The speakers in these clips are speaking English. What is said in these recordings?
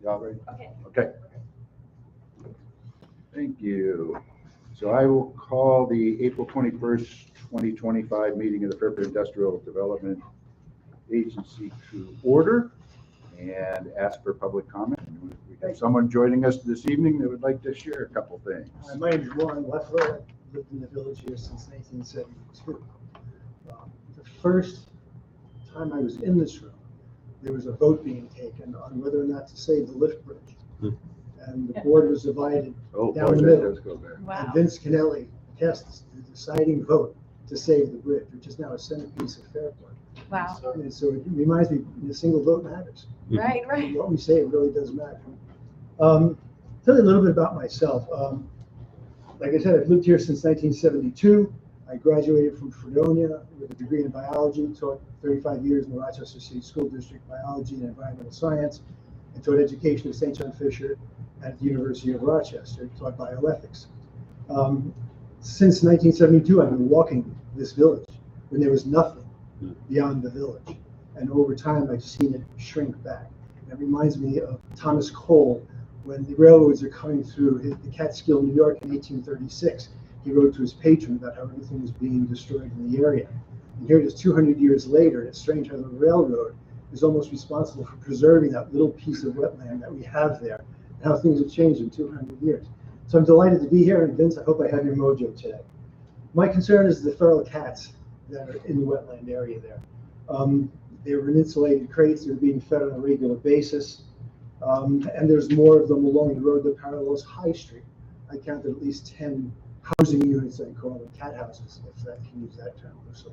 Y'all ready? Okay. Okay. Thank you. So I will call the April 21st, 2025 meeting of the Fairport Industrial Development Agency to order and ask for public comment. We have someone joining us this evening that would like to share a couple things. My name is Warren Leffler. I've lived in the village here since 1972. The first time I was in this room, there was a vote being taken on whether or not to save the lift bridge. And the board was divided down the middle. Wow. And Vince Kennelly cast the deciding vote to save the bridge, which is now a centerpiece of Fairport. Wow. And so it reminds me, the single vote matters. Right, right. What we say really does matter. Tell you a little bit about myself. Like I said, I've lived here since 1972. I graduated from Fredonia with a degree in biology, taught 35 years in the Rochester City School District, biology and environmental science, and taught education at St. John Fisher at the University of Rochester, taught bioethics. Since 1972, I've been walking this village when there was nothing beyond the village. And over time, I've seen it shrink back. And it reminds me of Thomas Cole when the railroads are coming through the Catskill, New York in 1836. He wrote to his patron about how everything was being destroyed in the area. And here it is 200 years later, and it's strange how the railroad is almost responsible for preserving that little piece of wetland that we have there, and how things have changed in 200 years. So I'm delighted to be here, and Vince, I hope I have your mojo today. My concern is the feral cats that are in the wetland area there. They were in insulated crates, they were being fed on a regular basis, and there's more of them along the road that parallels High Street. I counted at least 10 housing units, I call them cat houses, if I can use that term loosely.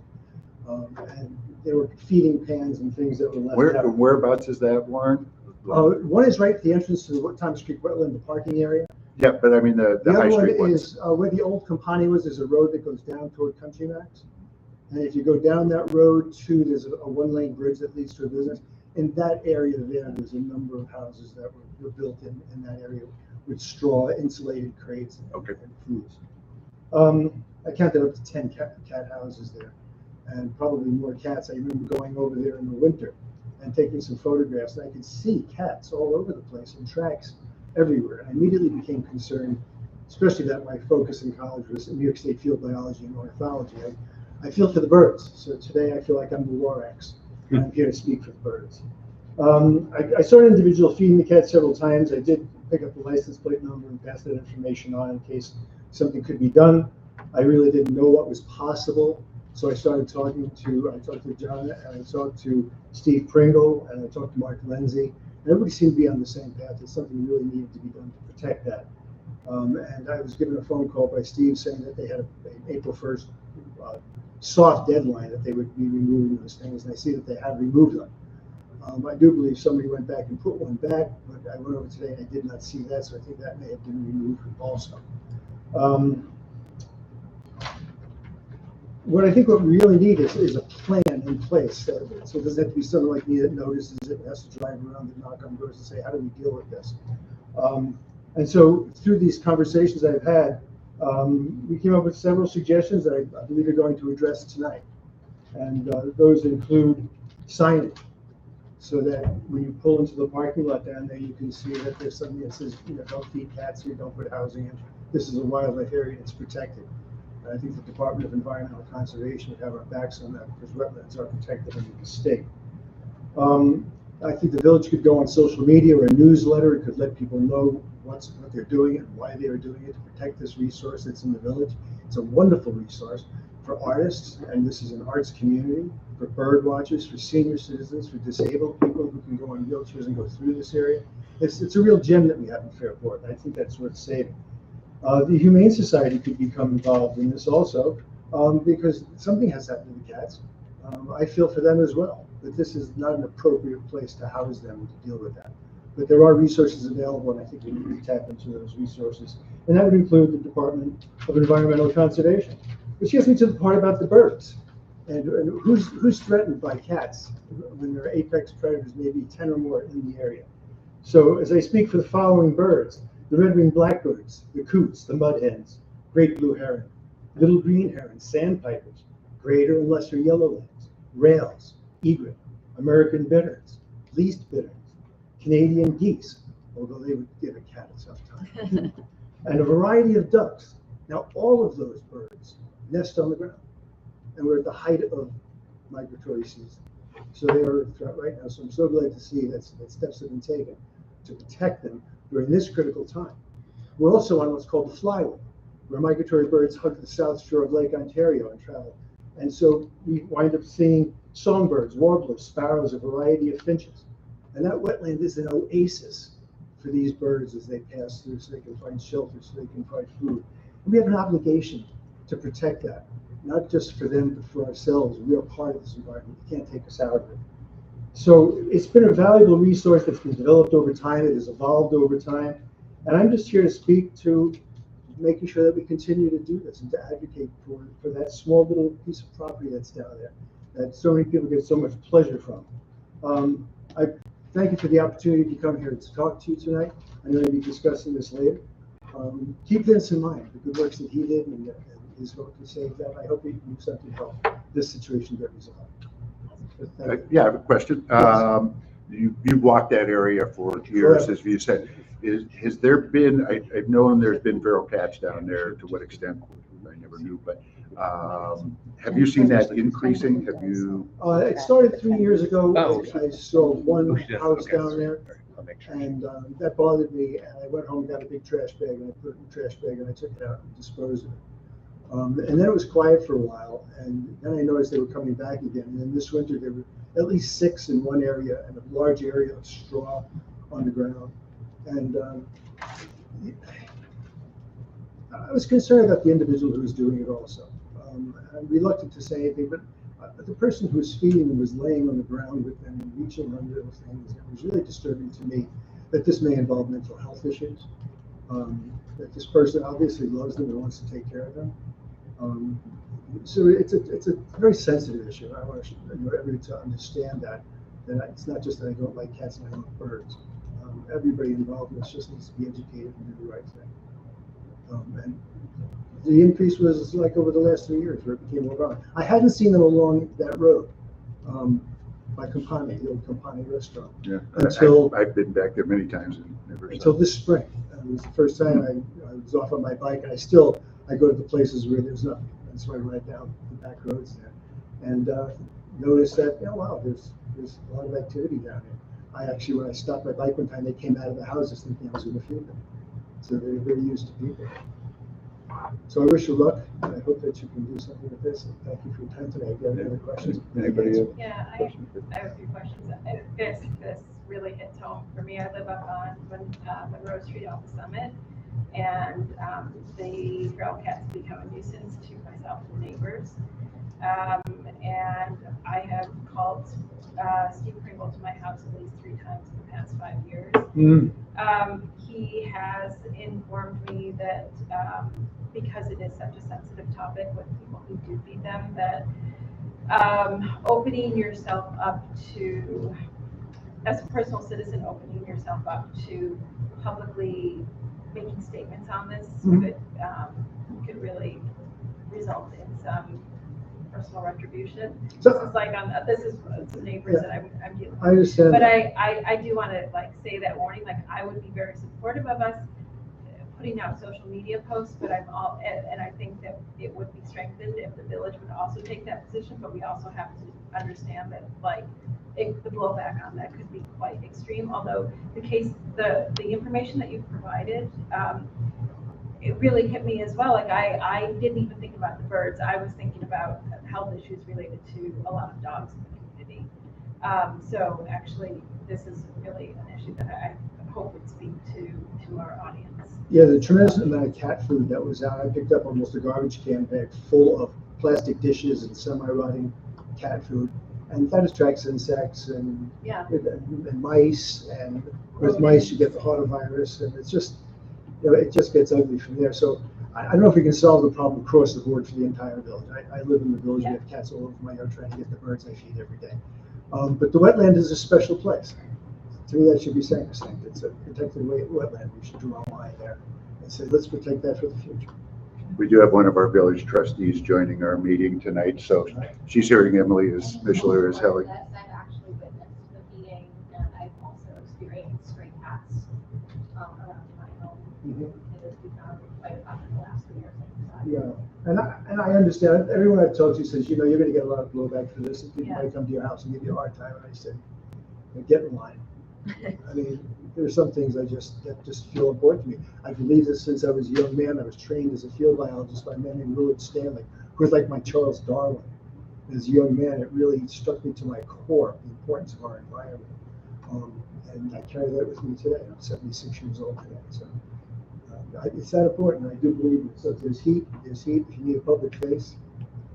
And there were feeding pans and things that were left out. Whereabouts is that, Warren? One is right at the entrance to the Thomas Creek wetland, the parking area. Yeah, but I mean the other High Street one ones. is where the old Compani was. There's a road that goes down toward Country Max. And if you go down that road too, there's a one-lane bridge that leads to a business. In that area there's a number of houses that were built in that area with straw, insulated crates and foods. I counted up to 10 cat houses there, and probably more cats. I remember going over there in the winter and taking some photographs, and I could see cats all over the place in tracks everywhere. And I immediately became concerned, especially that my focus in college was in New York State field biology and ornithology. I feel for the birds. So today I feel like I'm the Lorax. I'm here to speak for the birds. I saw an individual feeding the cat several times. I did pick up the license plate number and pass that information on in case something could be done. I really didn't know what was possible. So I started talking to, John, and I talked to Steve Pringle, and I talked to Mark Lindsay. And everybody seemed to be on the same path that something really needed to be done to protect that. And I was given a phone call by Steve saying that they had an April 1st soft deadline that they would be removing those things, and I see that they have removed them. I do believe somebody went back and put one back, but I went over today and I did not see that, so I think that may have been removed also. What I think what we really need is a plan in place. So it doesn't have to be someone like me that notices it and has to drive around and knock on doors and say, how do we deal with this? And so through these conversations I've had, we came up with several suggestions that I believe are going to address tonight. And those include signage, so that when you pull into the parking lot down there, you can see that there's something that says, don't feed cats here, don't put housing in. This is a wildlife area, it's protected. And I think the Department of Environmental Conservation would have our backs on that because wetlands are protected under the state. I think the village could go on social media or a newsletter. It could let people know what they're doing and why they are doing it to protect this resource that's in the village. It's a wonderful resource for artists, and this is an arts community, for bird watchers, for senior citizens, for disabled people who can go on wheelchairs and go through this area. It's a real gem that we have in Fairport, and I think that's worth saving. The Humane Society could become involved in this also, because something has happened to the cats. I feel for them as well, but this is not an appropriate place to house them and to deal with that. But there are resources available, and I think we need to tap into those resources. And that would include the Department of Environmental Conservation. Which gets me to the part about the birds. And who's threatened by cats when there are apex predators, maybe 10 or more in the area. So as I speak for the following birds, the red-winged blackbirds, the coots, the mud hens, great blue heron, little green herons, sandpipers, greater and lesser yellowlegs, rails, egret, American bitterns, least bitterns, Canadian geese, although they would give a cat a tough time. And a variety of ducks. Now, all of those birds nest on the ground, and we're at the height of migratory season. So they are a threat right now. So I'm so glad to see that steps have been taken to protect them during this critical time. We're also on what's called the flyway, where migratory birds hug the south shore of Lake Ontario and travel. And so we wind up seeing songbirds, warblers, sparrows, a variety of finches. And that wetland is an oasis for these birds as they pass through, so they can find shelter, so they can find food. And we have an obligation to protect that, not just for them, but for ourselves. We are part of this environment. You can't take us out of it. So it's been a valuable resource that's been developed over time. It has evolved over time. And I'm just here to speak to making sure that we continue to do this and to advocate for that small little piece of property that's down there that so many people get so much pleasure from. I thank you for the opportunity to come here to talk to you tonight. I know you'll be discussing this later. Keep Vince in mind, the good works that he did and his vote to save that. I hope he can do something to help this situation get resolved. Yeah, I have a question. Yes. You've walked that area for years, as you said. Has there been, I've known there's been feral cats down there, to what extent, I never knew, but have you seen that increasing? Have you? It started 3 years ago. Oh. I saw one she does. house Okay. down there, I'll make sure. and that bothered me, and I went home, got a big trash bag, and I put it in the trash bag, and I took it out and disposed of it. And then it was quiet for a while, and then I noticed they were coming back again. And then this winter, there were at least 6 in one area, and a large area of straw on the ground. And I was concerned about the individual who was doing it also. I'm reluctant to say anything, but the person who was feeding them was laying on the ground with them and reaching under those things. It was really disturbing to me that this may involve mental health issues, that this person obviously loves them and wants to take care of them. So it's a very sensitive issue. I want everybody to understand that it's not just that I don't like cats and I love birds. Everybody involved in this just needs to be educated and do the right thing. And the increase was like over the last 3 years where it became more common. I hadn't seen them along that road by Campani, the old Campani restaurant. Yeah, until I've been back there many times and never saw until this spring. It was the first time I was off on my bike, and I go to the places where there's nothing. And so I ride down the back roads there and noticed that, wow, there's a lot of activity down here. When I stopped my bike one time, they came out of the houses thinking I was going to feed them. So they're very used to people. So I wish you luck, and I hope that you can do something with this. And thank you for your time today. If you have any other questions? Anybody have? Yeah, I have a few questions. This really hits home for me. I live up on Monroe Street off the Summit, and the feral cats become a nuisance to myself and neighbors. And I have called Steve Pringle to my house at least 3 times in the past 5 years. He has informed me that because it is such a sensitive topic with people who do feed them, that opening yourself up to, as a personal citizen, opening yourself up to publicly making statements on this could really result in some personal retribution. So, This is some neighbors that I'm dealing with. I understand. But I do want to say that warning. I would be very supportive of us putting out social media posts, but and I think that it would be strengthened if the village would also take that position. But we also have to understand that the blowback on that could be quite extreme. Although the information that you've provided, it really hit me as well. I didn't even think about the birds. I was thinking about health issues related to a lot of dogs in the community. So actually, this is really an issue that I hope would speak to our audience. Yeah, the tremendous amount of cat food that was out. I picked up almost a garbage can bag full of plastic dishes and semi-rotting cat food. And that attracts insects and mice. And with mice, you get the hortavirus. And it's just, it just gets ugly from there. So I don't know if we can solve the problem across the board for the entire village. I live in the village. We have cats all over my yard trying to get the birds I feed every day. But the wetland is a special place. To me, that should be sacrosanct. It's a protected wetland. We should draw a line there and say, let's protect that for the future. We do have one of our village trustees joining our meeting tonight, so she's hearing Emily as Mishler is Helly. I've actually witnessed the feeding, and I've also experienced stray cats Mhm. It has become quite popular the last 2 years. Yeah, and I understand, everyone I've talked to says, you're gonna get a lot of blowback for this, and people Yeah. might come to your house and give you a hard time, and I said, get in line. I mean, there's some things that just feel important to me. I believe this since I was a young man. I was trained as a field biologist by a man named Willard Stanley, who was like my Charles Darwin. As a young man, it really struck me to my core, the importance of our environment. And I carry that with me today. I'm 76 years old today, so it's that important. I do believe it. So if there's heat. If you need a public face.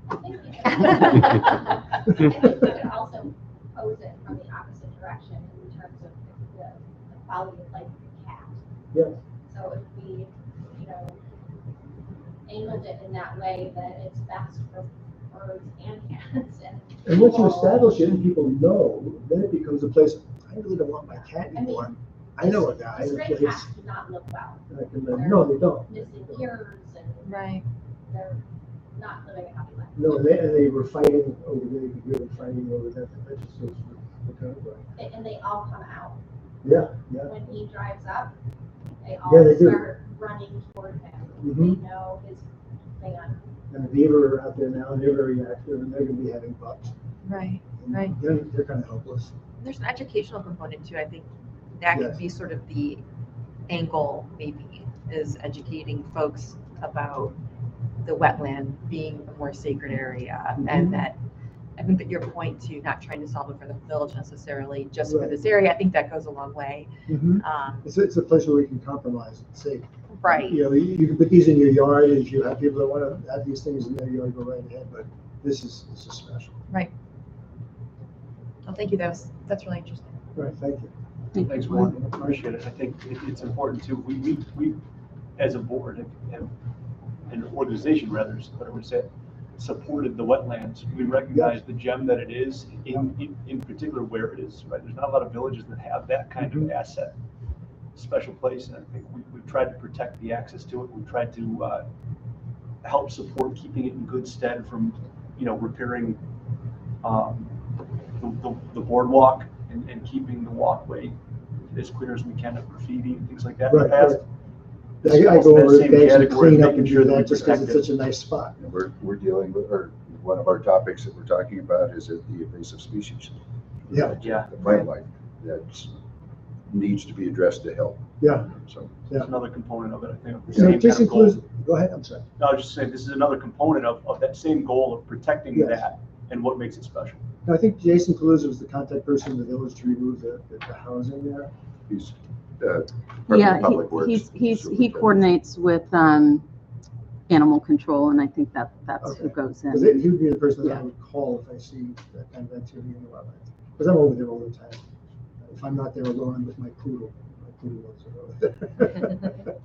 Thank you. I think we could also pose it from the opposite direction in terms of the quality of life of the cat. Yeah. So if we, angled it in that way, that it's best for birds and cats. And once you establish it and people know, then it becomes a place, I really don't want my cat anymore. I know a guy. Stray cats do not live well. No, they don't. Missing ears and Right. they're not living a happy life. No, and they were fighting over there. You could hear them fighting over that. And they all come out. Yeah. When he drives up, they all Yeah, they do. start running toward him. Mhm. They know his plan. And the beaver are out there now, and they're very active, and they're going to be having pups. Right. And Right. They're kind of helpless. There's an educational component too. I think that could Yes. be sort of the angle, maybe, is educating folks about the wetland being a more sacred area. Mhm. And that, I think that your point to not trying to solve it for the village necessarily, just for Right. this area, I think that goes a long way. It's a place where we can compromise and say, Right. you can put these in your yard, and if you have people that want to have these things in their yard, go right ahead. But this is special. Right. Well, thank you. That's really interesting. Right. Thank you. Thanks, Warren. Appreciate it. I think it's important too. We as a board have an organization rather, what I would say, supported the wetlands. We recognize the gem that it is, in particular where it is. Right, there's not a lot of villages that have that kind of asset, special place, and I think we've tried to protect the access to it. We've tried to help support keeping it in good stead from, repairing the boardwalk and keeping the walkway as clear as we can of graffiti and things like that. In the past, I go over that the same banks and category, clean up making and sure do that we that just because protect it's it. such a nice spot. We're dealing with, or one of our topics that we're talking about is the invasive species. Yeah. The plant life that needs to be addressed to help. Yeah. So. That's another component of it, I think. The So same this kind of goal. includes, go ahead, I'm sorry. No, I was just saying, this is another component of that same goal of protecting Yes. that and what makes it special. I think Jason Calusa was the contact person in the village to remove the housing there. He's part of Yeah, the public works. he superintendent. coordinates with animal control, and I think that's who Okay. goes Because in. he would be the person that I Yeah. would call if I see that kind of activity in the wetlands. Because I'm over there all the time. If I'm not there alone, I'm with my poodle. My poodle loves it over there.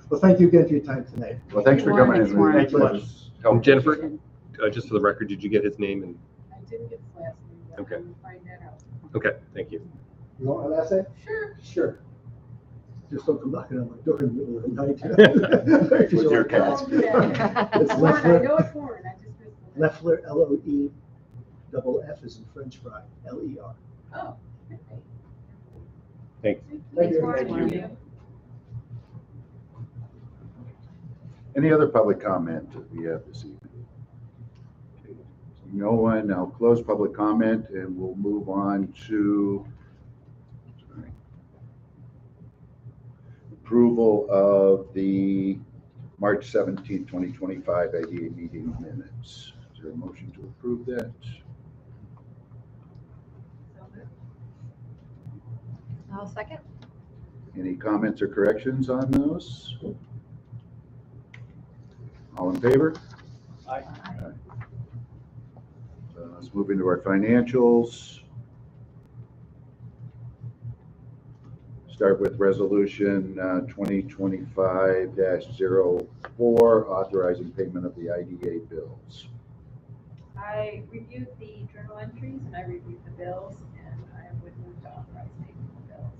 Well, thank you again for your time tonight. Well, thanks for coming in. Thanks, Warren. Thank you much. Helpful. Jennifer, just for the record, did you get his name? And I didn't get his last name yet. Okay. I'm gonna find that out. okay, thank you. You want my last name? Sure. Sure. Just don't come knocking on my door in the middle of the night. With your cat. Don't do that. It's Warren, I Leffler. know it's Warren, I just missed the name. Leffler, Loe, double F is in French fry, Ler. Oh, okay. Thanks. Thank you. Warren. Thank you. Any other public comment that we have this evening? Okay. No one, I'll close public comment and we'll move on to approval of the March 17th, 2025 IDA meeting minutes. Is there a motion to approve that? I'll second. Any comments or corrections on those? All in favor? Aye. Let's move into our financials. Start with resolution 2025-04, authorizing payment of the IDA bills. I reviewed the journal entries and I reviewed the bills, and I would move to authorize payment of the bills.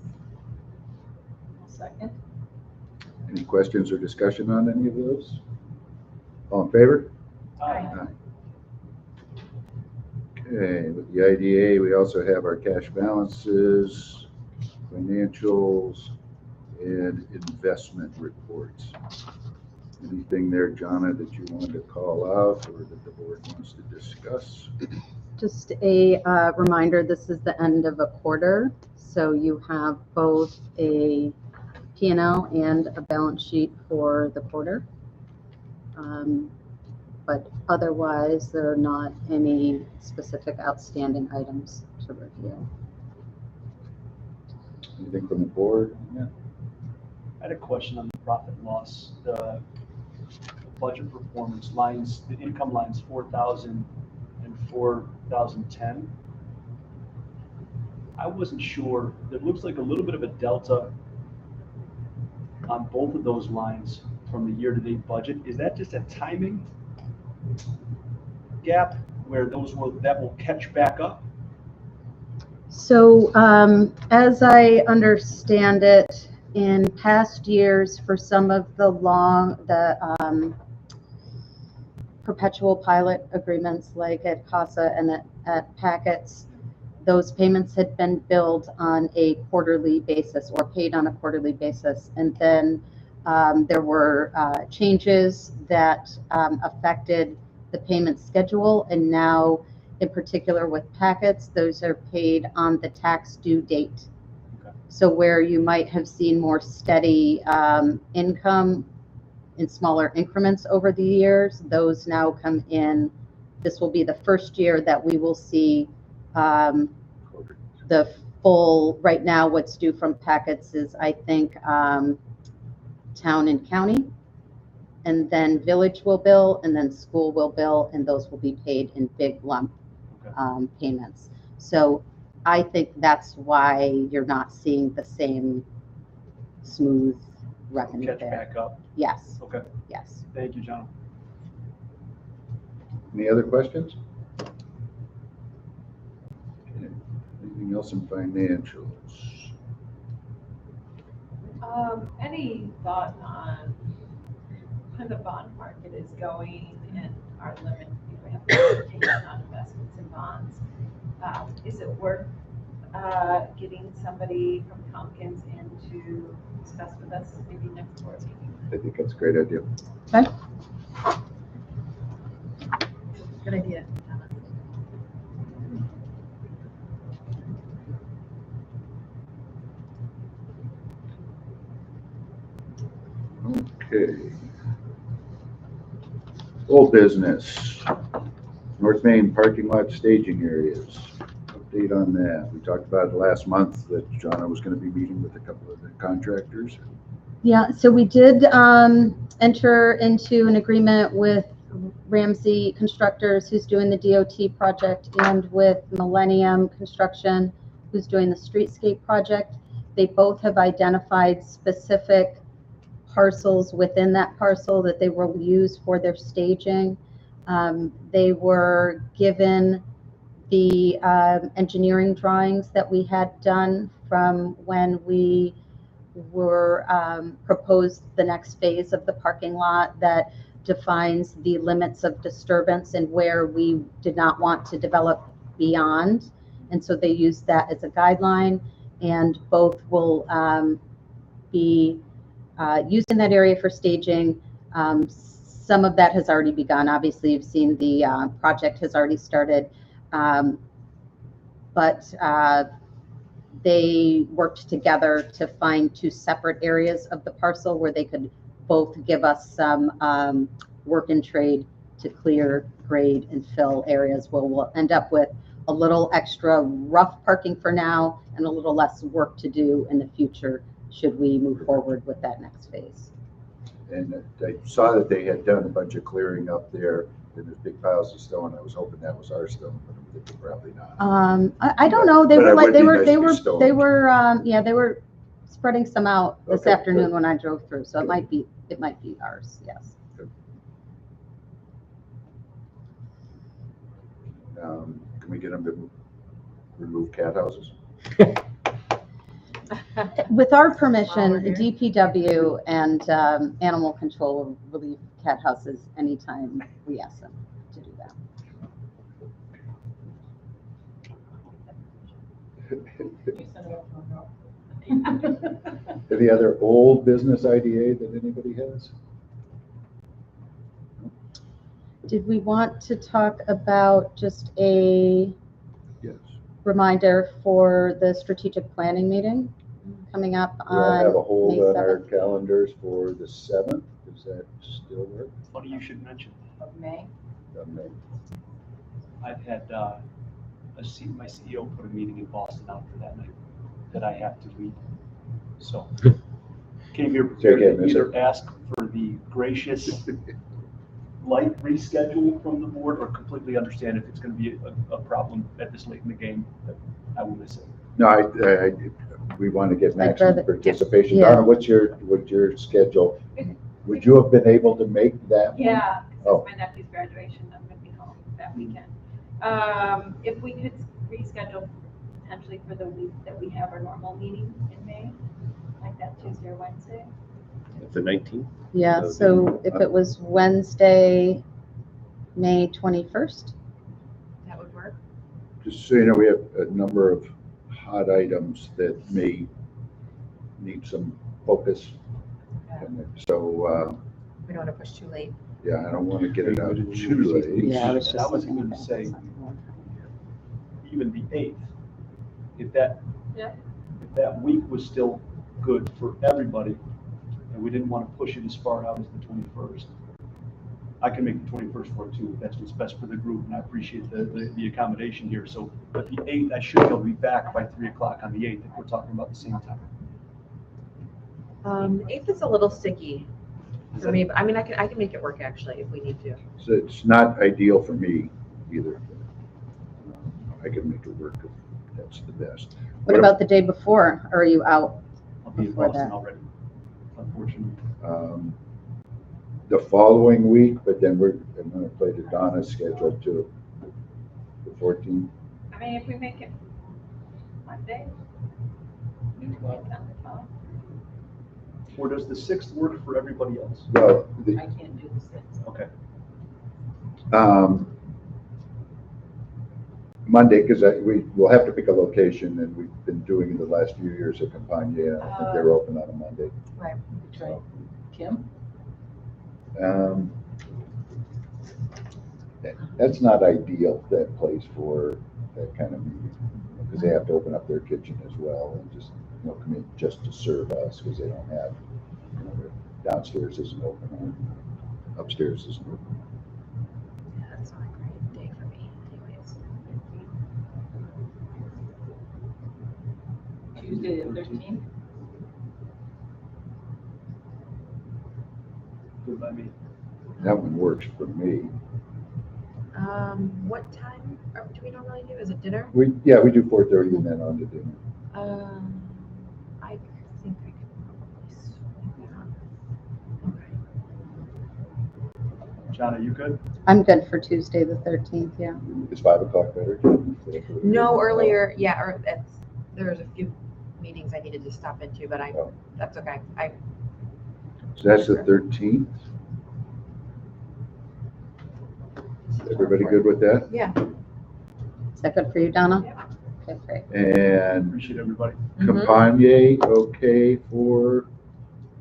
Second. Any questions or discussion on any of those? All in favor? Aye. Okay, with the IDA, we also have our cash balances, financials, and investment reports. Anything there, Jonna, that you wanted to call out or that the board wants to discuss? Just a reminder, this is the end of a quarter, so you have both a P&L and a balance sheet for the quarter. But otherwise, there are not any specific outstanding items to review. Anything from the board? Yeah. I had a question on the profit and loss, the budget performance lines, the income lines 4,000 and 4,010. I wasn't sure, there looks like a little bit of a delta on both of those lines from the year-to-date budget. Is that just a timing gap where that will catch back up? So as I understand it, in past years, for some of the perpetual pilot agreements like at CASA and at Packets, those payments had been billed on a quarterly basis or paid on a quarterly basis. And then there were changes that affected the payment schedule. And now, in particular with Packets, those are paid on the tax due date. Okay. So where you might have seen more steady income in smaller increments over the years, those now come in. This will be the first year that we will see the full. Right now, what's due from Packets is, I think, town and county, and then village will bill, and then school will bill, and those will be paid in big lump payments. So I think that's why you're not seeing the same smooth revenue Catch there. back up? Yes. Okay. Yes. Thank you, John. Any other questions? Okay. Anything else in financials? Any thought on how the bond market is going and our limit, we have limitation on investments in bonds? Is it worth getting somebody from Tompkins in to discuss with us maybe next board meeting? I think that's a great idea. Okay. Good idea. Okay. Old business. North Main parking lot staging areas. Update on that. We talked about it last month that Jonna was going to be meeting with a couple of the contractors. Yeah, so we did enter into an agreement with Ramsey Constructors, who's doing the DOT project, and with Millennium Construction, who's doing the streetscape project. They both have identified specific parcels within that parcel that they will use for their staging. They were given the engineering drawings that we had done from when we were proposed the next phase of the parking lot that defines the limits of disturbance and where we did not want to develop beyond. And so they used that as a guideline, and both will be used in that area for staging. Some of that has already begun. Obviously, you've seen the project has already started, but they worked together to find two separate areas of the parcel where they could both give us some work and trade to clear, grade, and fill areas where we'll end up with a little extra rough parking for now and a little less work to do in the future should we move forward with that next phase. And I saw that they had done a bunch of clearing up there, and there's big piles of stone. I was hoping that was our stone, but I'm thinking probably not. I don't know. They But were it like would they be were nice they to be were stoned. they were yeah, they were spreading some out this Okay, afternoon good. when I drove through. So Good. it might be ours. Yes. Can we get them to remove cat houses? With our permission, While we're the DPW and animal control will relieve cat houses anytime we ask them to do that. Any other old business IDA that anybody has? Did we want to talk about just a Yes. reminder for the strategic planning meeting coming up We all have a on hold May on our 7th? calendars for the 7th. Does that still work? Funny you should mention. Of May? I've had my CEO put a meeting in Boston out for that night that I have to lead. So came here prepared to either ask for the gracious light reschedule from the board or completely understand if it's going to be a problem at this late in the game, that I will miss it. No, we want to get maximum rather- participation. yeah. Donna, what's your schedule? Would you have been able to make that one? Yeah, Oh. because it's my nephew's graduation, I'm gonna be home that weekend. If we could reschedule potentially for the week that we have our normal meeting in May, like that Tuesday or Wednesday. It's the 19th. Yeah, so if it was Wednesday, May 21st? That would work. Just so you know, we have a number of hot items that may need some focus. So, We don't want to push too late. yeah, I don't want to get it out too late. Yeah, I was And I just was looking going at to that. say, even the 8th, if that, Yeah. if that week was still good for everybody, and we didn't want to push it as far out as the 21st, I can make the 21st work too, if that's what's best for the group, and I appreciate the accommodation here. So, but the 8th, I should be able to be back by 3 o'clock on the 8th if we're talking about the same time. 8th is a little sticky Is for that- me, but I mean, I can make it work actually if we need to. So it's not ideal for me either. I can make it work if that's the best. What about the day before? Are you out? I'll be in Before Boston that. already, unfortunately. The following week, but then I'm going to play to Donna's schedule too. The 14th. I mean, if we make it Monday. Or does the 6th work for everybody else? Well, I can't do the 6th. Okay. Monday, because we'll have to pick a location, and we've been doing it the last few years at Campania. I think they're open on a Monday. Right. So, Kim? that's not ideal, that place for that kind of meeting, because they have to open up their kitchen as well and just, come in just to serve us, because they don't have, their downstairs isn't open, or upstairs isn't open. Yeah, that's not a great day for me anyways. Tuesday the 13th? Good by me. That one works for me. What time do we normally do? Is it dinner? We do 4:30 and then on to dinner. I think I could probably swing that. Okay. John, are you good? I'm good for Tuesday, the 13th, yeah. Is 5 o'clock better? No, earlier, yeah, or there's a few meetings I needed to stop into, but Oh. that's okay. So that's the 13th. Everybody good with that? Yeah. Is that good for you, Donna? Yeah. Okay, great. And Appreciate everybody. Campania, okay for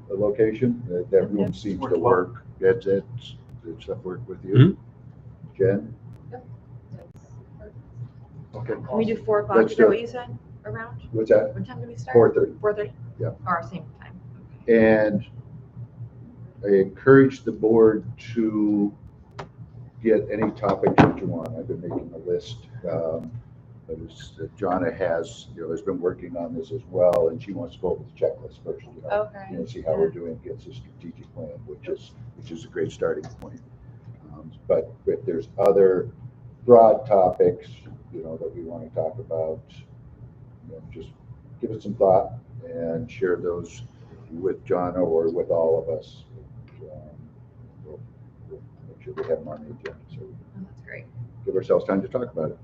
the location? That room seems to work. That stuff work with you? Jen? Okay. Can we do 4 o'clock? Let's Is do that it. what you said? Around? What's that? What time do we start? 4:30. 4:30? Yeah. Or same time. And I encourage the board to get any topics that you want. I've been making a list. Jonna has been working on this as well, and she wants to go over the checklist first. Okay. See how we're doing against the strategic plan, which is a great starting point. But if there's other broad topics, that we want to talk about, just give it some thought and share those with Jonna or with all of us. We'll make sure we have them on the agenda. So Oh, that's great. give ourselves time to talk about it.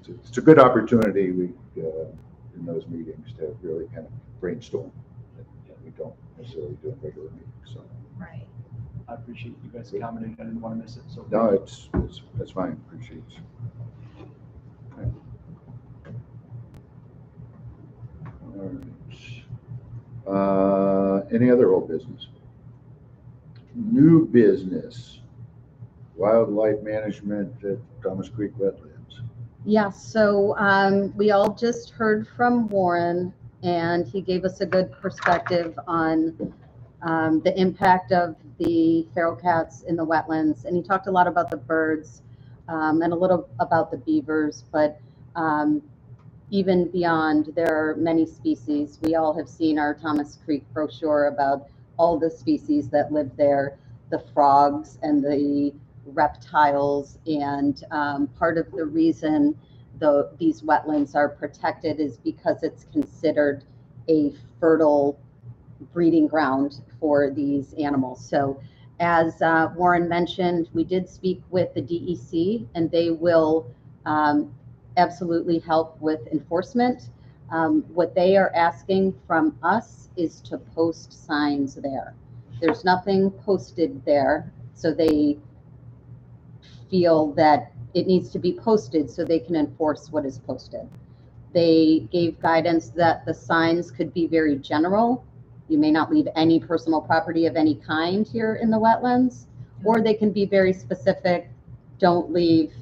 It's a good opportunity in those meetings to really kind of brainstorm that we don't necessarily do in regular meetings. So Right. I appreciate you guys accommodating. I didn't want to miss it. So no, that's fine. Appreciate it. Okay. All right. Any other old business? New business, wildlife management at Thomas Creek Wetlands. Yeah, so we all just heard from Warren, and he gave us a good perspective on the impact of the feral cats in the wetlands. And he talked a lot about the birds and a little about the beavers, but even beyond, there are many species. We all have seen our Thomas Creek brochure about all the species that live there, the frogs and the reptiles. And part of the reason these wetlands are protected is because it's considered a fertile breeding ground for these animals. So as Warren mentioned, we did speak with the DEC, and they will absolutely help with enforcement. What they are asking from us is to post signs there. There's nothing posted there, so they feel that it needs to be posted so they can enforce what is posted. They gave guidance that the signs could be very general. You may not leave any personal property of any kind here in the wetlands, or they can be very specific. Don't leave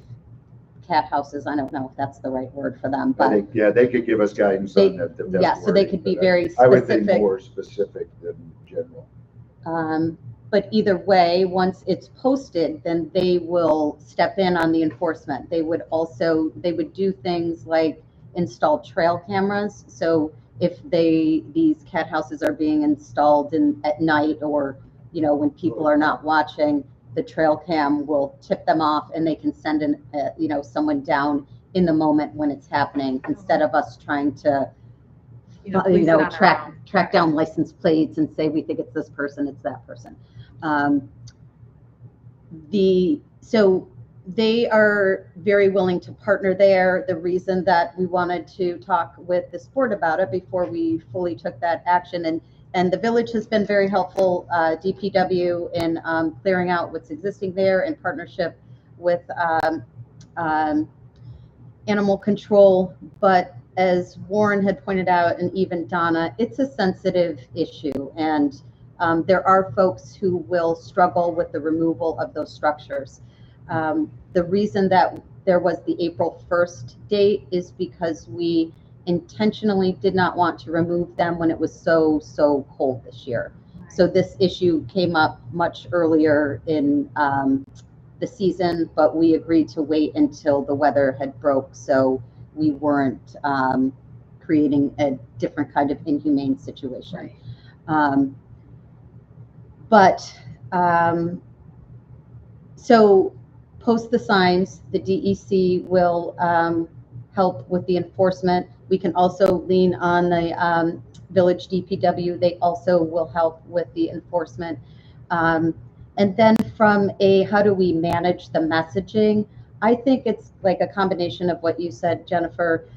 cat houses. I don't know if that's the right word for them, but Yeah, they could give us guidance on that. if that's yeah, so they wording, could be but very I would think specific. more specific than general. But either way, once it's posted, then they will step in on the enforcement. They would do things like install trail cameras. So if these cat houses are being installed at night, or when people are not watching, the trail cam will tip them off, and they can send someone down in the moment when it's happening, instead of us trying to track down license plates and say we think it's this person, it's that person. So they are very willing to partner there. The reason that we wanted to talk with this board about it before we fully took that action, and the village has been very helpful, DPW, in clearing out what's existing there in partnership with animal control. But as Warren had pointed out, and even Donna, it's a sensitive issue, and there are folks who will struggle with the removal of those structures. The reason that there was the April 1st date is because we intentionally did not want to remove them when it was so cold this year. Right. So this issue came up much earlier in the season, but we agreed to wait until the weather had broke, so we weren't creating a different kind of inhumane situation. Right. So post the signs, the DEC will help with the enforcement. We can also lean on the village DPW. They also will help with the enforcement. And then from how do we manage the messaging? I think it's like a combination of what you said, Jennifer.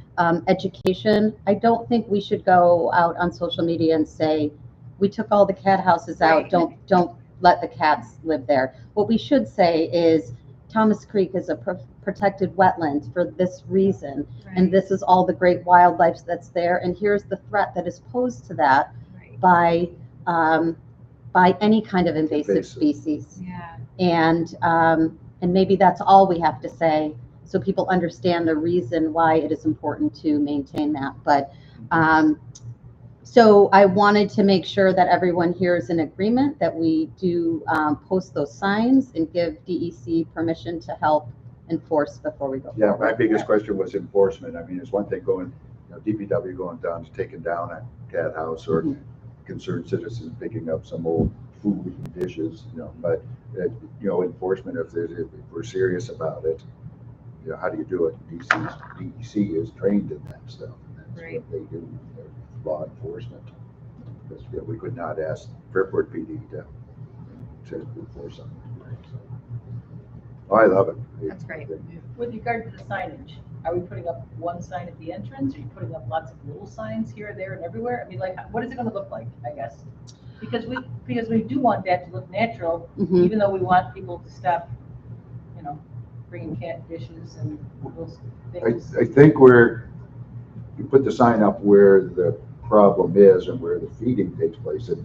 Education. I don't think we should go out on social media and say, we took all the cat houses out, don't let the cats live there. What we should say is Thomas Creek is a protected wetland for this reason, right. And this is all the great wildlife that's there, and here's the threat that is posed to that, right. by any kind of invasive species. Yeah. And maybe that's all we have to say, so people understand the reason why it is important to maintain that. But so I wanted to make sure that everyone here is in agreement that we do post those signs and give DEC permission to help enforce before we go forward. My biggest question was enforcement. I mean, it's one thing going, DPW going down to taking down a cat house, or concerned citizens picking up some old food and dishes, but enforcement, if we're serious about it, how do you do it? DEC is trained in that stuff. And that's right. What they do. They're law enforcement. Because we could not ask Fairport PD to enforce something. So, I love it. That's great. With regard to the signage, are we putting up one sign at the entrance? Are you putting up lots of little signs here, there, and everywhere? I mean, like, what is it going to look like, I guess? Because we do want that to look natural, even though we want people to stop, bringing cat dishes and those things. I think you put the sign up where the problem is and where the feeding takes place. And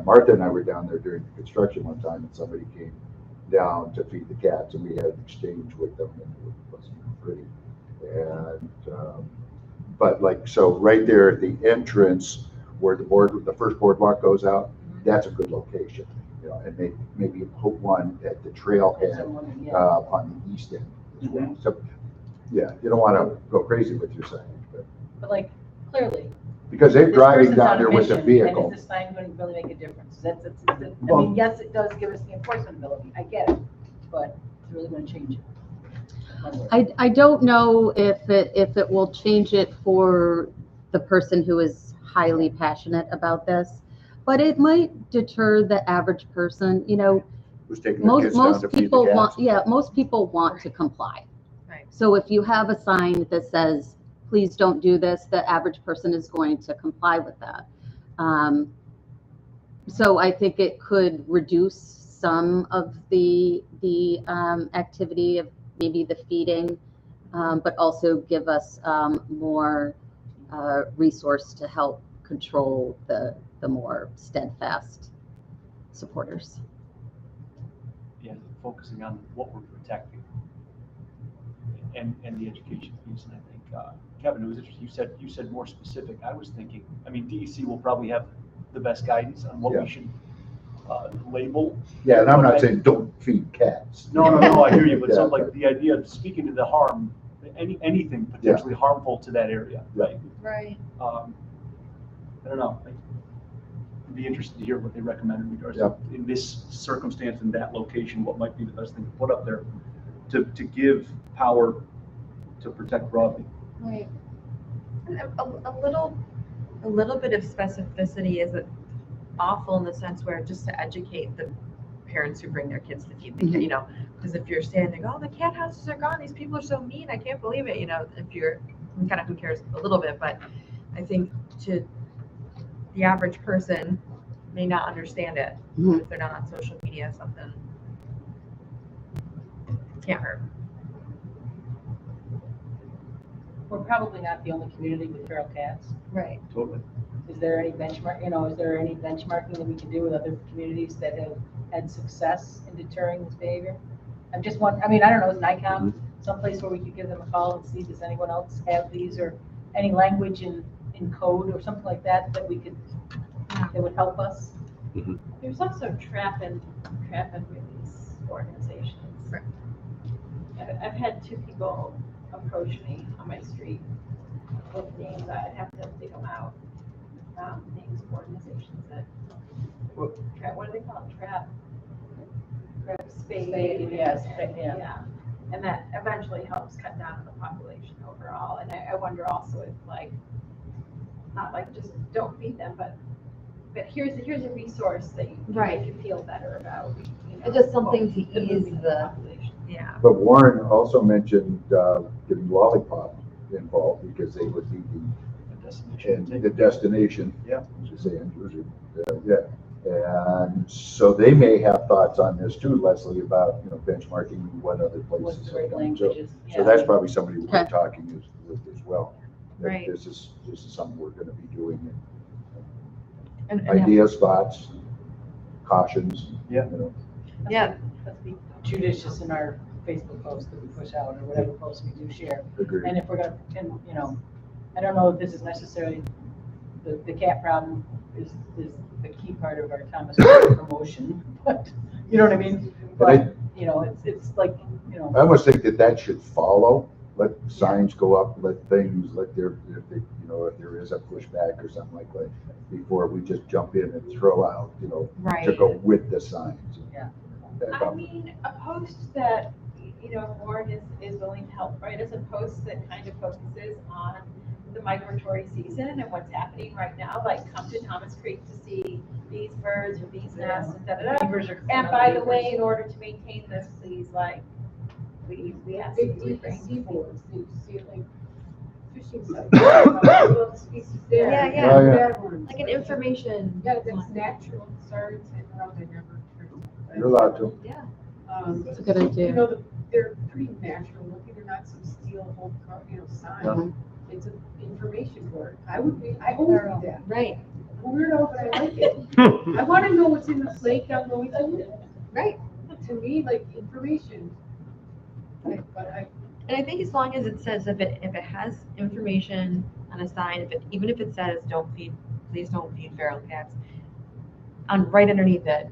Martha and I were down there during the construction one time, and somebody came down to feed the cats, and we had an exchange with them, and it wasn't pretty. And but like, so right there at the entrance where the first boardwalk goes out, that's a good location, you know, and maybe put one at the trailhead on the east end as well. So yeah, you don't want to go crazy with your signage, But like, clearly. because they're this driving person's down on a there with the mission, vehicle. And is this sign going to really make a difference? I Well- mean, yes, it does give us the enforcement ability, I get it, but it's really going to change it. I don't know if it will change it for the person who is highly passionate about this, but it might deter the average person. You know, Who's taking their kids down most to feed the people cats. most people want to comply. Right. So if you have a sign that says, please don't do this, the average person is going to comply with that. So I think it could reduce some of the activity of maybe the feeding, but also give us more resource to help control the more steadfast supporters. Yeah, focusing on what we're protecting and the education piece. And I think, Kevin, it was interesting. You said more specific. I was thinking, I mean, DEC will probably have the best guidance on what we should label. Yeah, and I'm not saying don't feed cats. No, I hear you, but Yeah, so like the idea of speaking to the harm, anything potentially harmful to that area, right? Right. I don't know. I'd be interested to hear what they recommend in regards to, in this circumstance, in that location, what might be the best thing to put up there to give power to protect broadly. Right. And a little bit of specificity is awful in the sense where just to educate the parents who bring their kids to feed the kid, you know, because if you're standing, oh, the cat houses are gone, these people are so mean, I can't believe it, you know, if you're kind of, who cares a little bit, but I think to the average person may not understand it. If they're not on social media, something can't hurt. We're probably not the only community with feral cats. Right. Totally. Is there any benchmarking that we can do with other communities that have had success in deterring this behavior? I'm just wondering, I mean, I don't know, is NICOM someplace where we could give them a call and see, does anyone else have these, or any language in code or something like that that we could, that would help us? There's also trap and release organizations. Right. I've had 2 people approach me on my street with names. I'd have to dig them out. Names of organizations that, what do they call it? Trap spade. Yes, Yeah. And that eventually helps cut down on the population overall. And I wonder also if, like, not like just don't feed them, but here's a resource that you can make you feel better about. You know, Just something to ease moving the population. Yeah. But Warren also mentioned getting Lollipop involved because they would be the destination. Yeah. To say end user. And so they may have thoughts on this too, Leslie, about, you know, benchmarking what other What's places the right have done. languages? So that's probably somebody we're Okay. talking with as well. That Right. This is something we're going to be doing. And Ideas, thoughts, cautions. Yeah. You know. yeah, Let's be judicious in our Facebook posts that we push out, or whatever posts we do share. Agreed. And if we're gonna, and, you know, I don't know if this is necessarily, the cat problem is the key part of our Thomas promotion, but, you know what I mean? But, you know, it's like, you know. I almost think that should follow. Let signs go up, let there is a pushback or something like that, before we just jump in and throw out, you know, to right. go with the signs. Yeah. I mean, a post that, you know, Warren is willing to help, right, is a post that kind of focuses on the migratory season and what's happening right now, like come to Thomas Creek to see these birds or these nests and da-da-da. Beavers are. And by the way, in order to maintain this, please, like, we have to refrain. Seaboards, you see like fishing sites, all the species there. Yeah, yeah. Oh, yeah. Bad ones. Like an information. Yeah, that's natural, sorry, they never. You're allowed to. Yeah. That's a good idea. You know, they're pretty natural looking, they're not some steel whole, sign. it's an information board. I would be that. Right, Weirdo, but I like it. I want to know what's in the lake I'm going to. right. To me, like, information. But I, And I think as long as it says, if it has information on a sign, even if it says, please don't feed feral cats, right underneath it,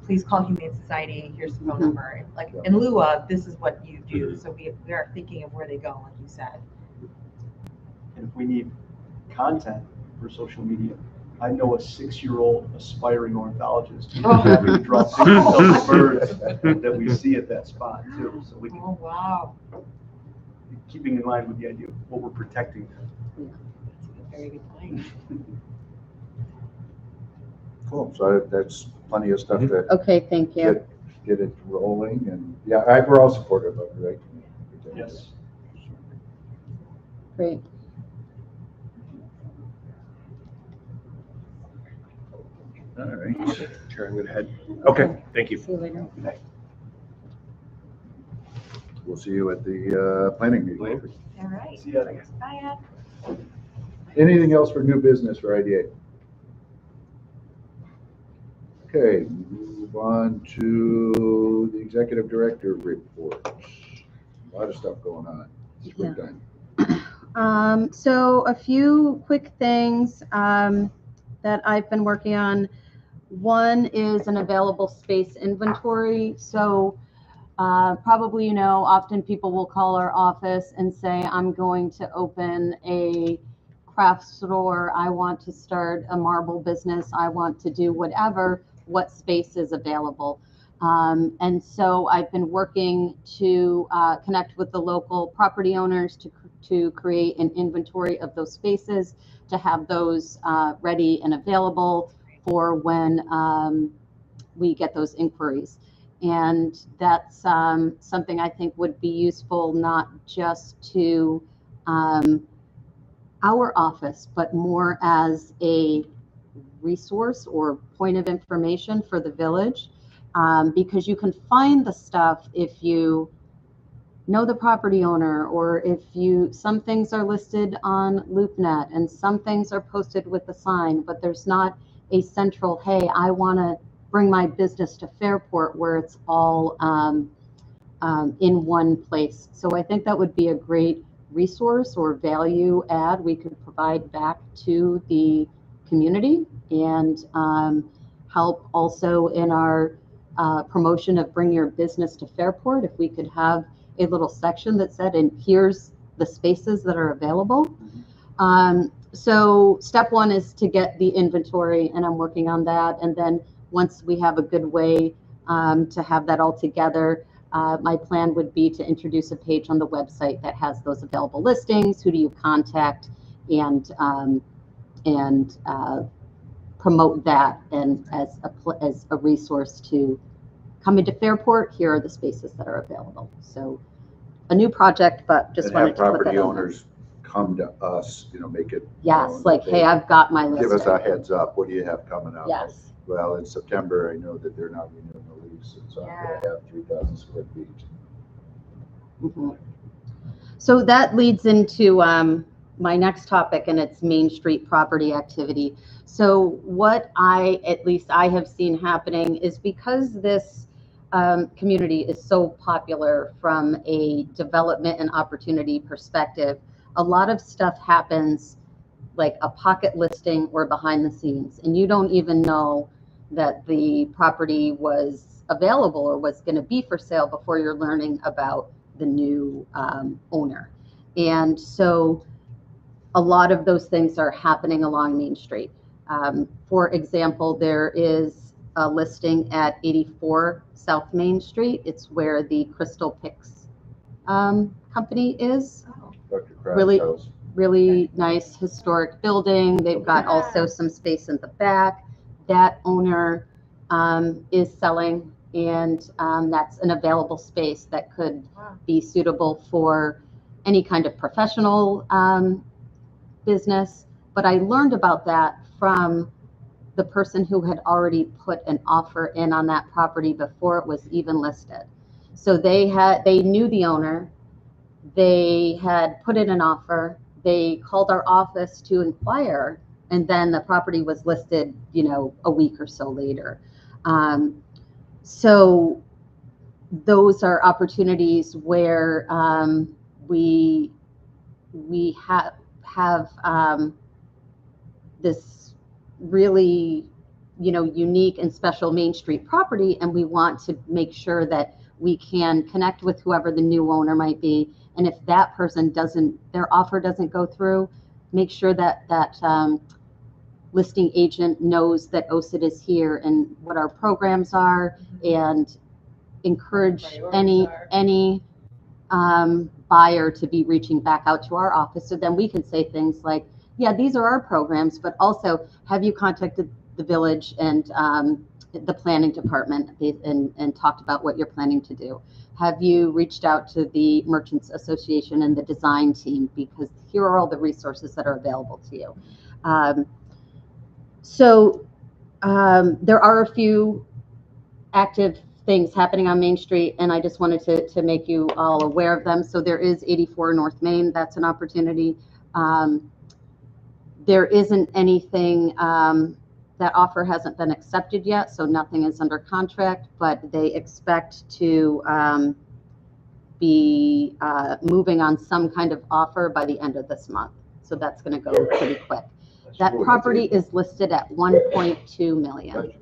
please call Humane Society, here's the phone number, like, in lieu of, this is what you do, so we are thinking of where they go, like you said. And if we need content for social media, I know a 6-year-old aspiring ornithologist who's happy to draw pictures of the birds that we see at that spot too. So we can, Oh, wow. keeping in line with the idea of what we're protecting. That's a very good point. Cool, so that's plenty of stuff to Okay, thank you. get it rolling, and yeah, we're all supportive of it, right? Yes. Great. All right. Sure, I'm gonna head. Okay, thank you. See you later. We'll see you at the planning meeting. All right. See ya. Bye, Ed. Anything else for new business for IDA? Okay, move on to the executive director report. A lot of stuff going on. It's Yeah. quick time. So a few quick things that I've been working on. One is an available space inventory. So probably, often people will call our office and say, I'm going to open a craft store. I want to start a marble business. I want to do whatever. What space is available? And so I've been working to connect with the local property owners to create an inventory of those spaces, to have those ready and available for when we get those inquiries. And that's something I think would be useful, not just to our office, but more as a resource or point of information for the village, because you can find the stuff if you know the property owner, or if some things are listed on LoopNet and some things are posted with the sign, but there's not a central, hey, I want to bring my business to Fairport, where it's all in one place. So I think that would be a great resource or value add we could provide back to the community, and help also in our promotion of bring your business to Fairport. If we could have a little section that said, and here's the spaces that are available. So step one is to get the inventory, and I'm working on that. And then once we have a good way to have that all together, my plan would be to introduce a page on the website that has those available listings. Who do you contact, and promote that, and as a resource to come into Fairport. Here are the spaces that are available. So a new project, but just And wanted have to put property that on there. owners come to us, make it. Yes, like, hey, I've got my list. Give us a heads up. What do you have coming up? Yes. Well, in September, I know that they're not renewing the lease, and so I'm going to have 3,000 square feet. Mhm. So that leads into my next topic, and it's Main Street property activity. So what at least I have seen happening is, because this community is so popular from a development and opportunity perspective, a lot of stuff happens like a pocket listing or behind the scenes, and you don't even know that the property was available or was going to be for sale before you're learning about the new owner. And so a lot of those things are happening along Main Street. For example, there is a listing at 84 South Main Street. It's where the Crystal Picks company is. Dr. Kraft's Really, house. really nice historic building. They've got also some space in the back. That owner is selling, and that's an available space that could be suitable for any kind of professional business. But I learned about that from the person who had already put an offer in on that property before it was even listed. So they knew the owner, they had put in an offer, they called our office to inquire, and then the property was listed, a week or so later. So those are opportunities where we have this really, unique and special Main Street property, and we want to make sure that we can connect with whoever the new owner might be. And if that person their offer doesn't go through, make sure that listing agent knows that OCED is here and what our programs are, and encourage any buyer to be reaching back out to our office. So then we can say things like, yeah, these are our programs, but also, have you contacted the village and the planning department and talked about what you're planning to do? Have you reached out to the Merchants Association and the design team, because here are all the resources that are available to you. So there are a few active things happening on Main Street, and I just wanted to make you all aware of them. So there is 84 North Main. That's an opportunity. There isn't anything, that offer hasn't been accepted yet, so nothing is under contract, but they expect to be moving on some kind of offer by the end of this month. So that's going to go pretty quick. That property is listed at 1.2 million.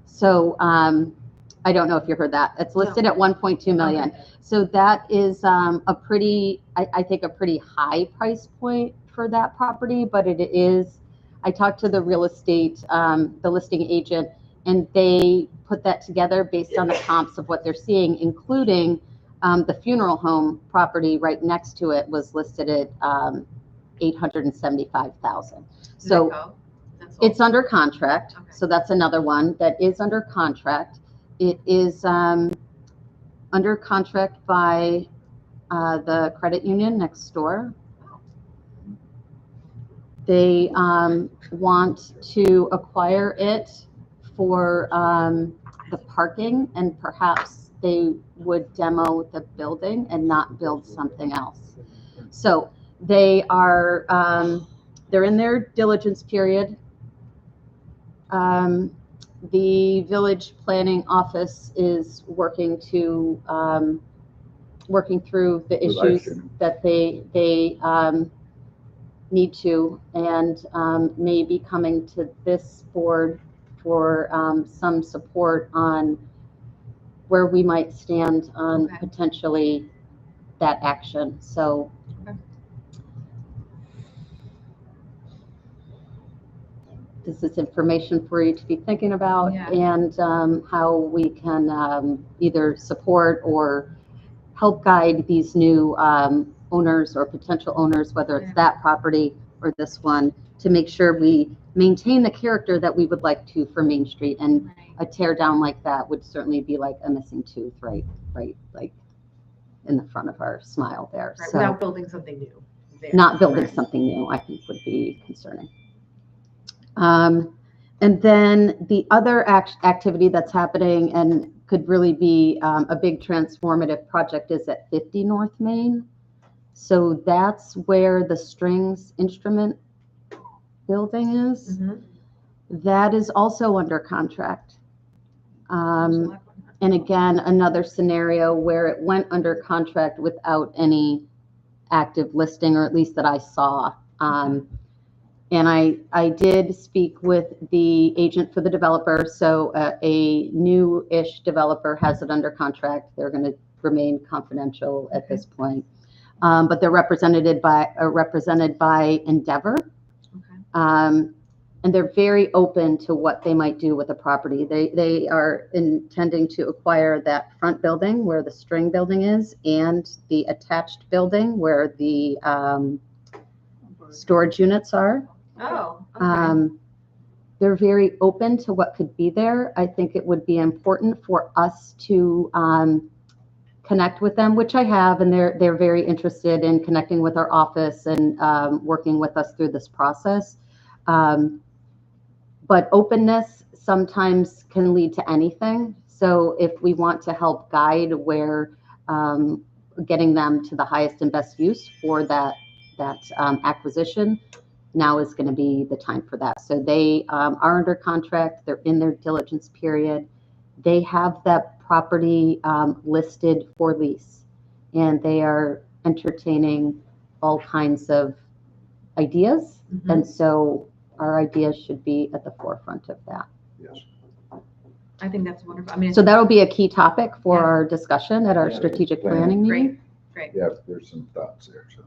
So I don't know if you heard that. It's listed at 1.2 million. Okay. So that is a pretty, I think, a pretty high price point for that property, but it is. I talked to the real estate, the listing agent, and they put that together based on the comps of what they're seeing, including the funeral home property right next to it was listed at 875,000. So it's under contract. Okay. So that's another one that is under contract. It is under contract by the credit union next door. They want to acquire it for the parking, and perhaps they would demo the building and not build something else. So they are, they're in their diligence period. The village planning office is working through the issues that they need to, and may be coming to this board for some support on where we might stand on potentially that action. So this is information for you to be thinking about, and how we can either support or help guide these new owners or potential owners, whether it's that property or this one, to make sure we maintain the character that we would like to for Main Street. And a tear down like that would certainly be like a missing tooth, right, like in the front of our smile there. Right, so without building something new. There. Not building something new, I think, would be concerning. And then the other activity that's happening and could really be a big transformative project is at 50 North Main. So that's where the strings instrument building is. Mm-hmm. That is also under contract. And again, another scenario where it went under contract without any active listing, or at least that I saw. And I did speak with the agent for the developer. So a new-ish developer has it under contract. They're going to remain confidential at this point. But they're represented by Endeavor. Okay. And they're very open to what they might do with the property. They are intending to acquire that front building where the string building is, and the attached building where the storage units are. Oh, okay. They're very open to what could be there. I think it would be important for us to connect with them, which I have, and they're very interested in connecting with our office and working with us through this process. But openness sometimes can lead to anything. So if we want to help guide where getting them to the highest and best use for that acquisition, now is going to be the time for that. So they are under contract. They're in their diligence period. They have that property listed for lease, and they are entertaining all kinds of ideas. Mhm. And so our ideas should be at the forefront of that. Yes. I think that's wonderful. I mean, So that'll be a key topic for Yeah. our discussion at our Yeah. strategic Planning. planning meeting. great. Yeah, there's some thoughts there, so.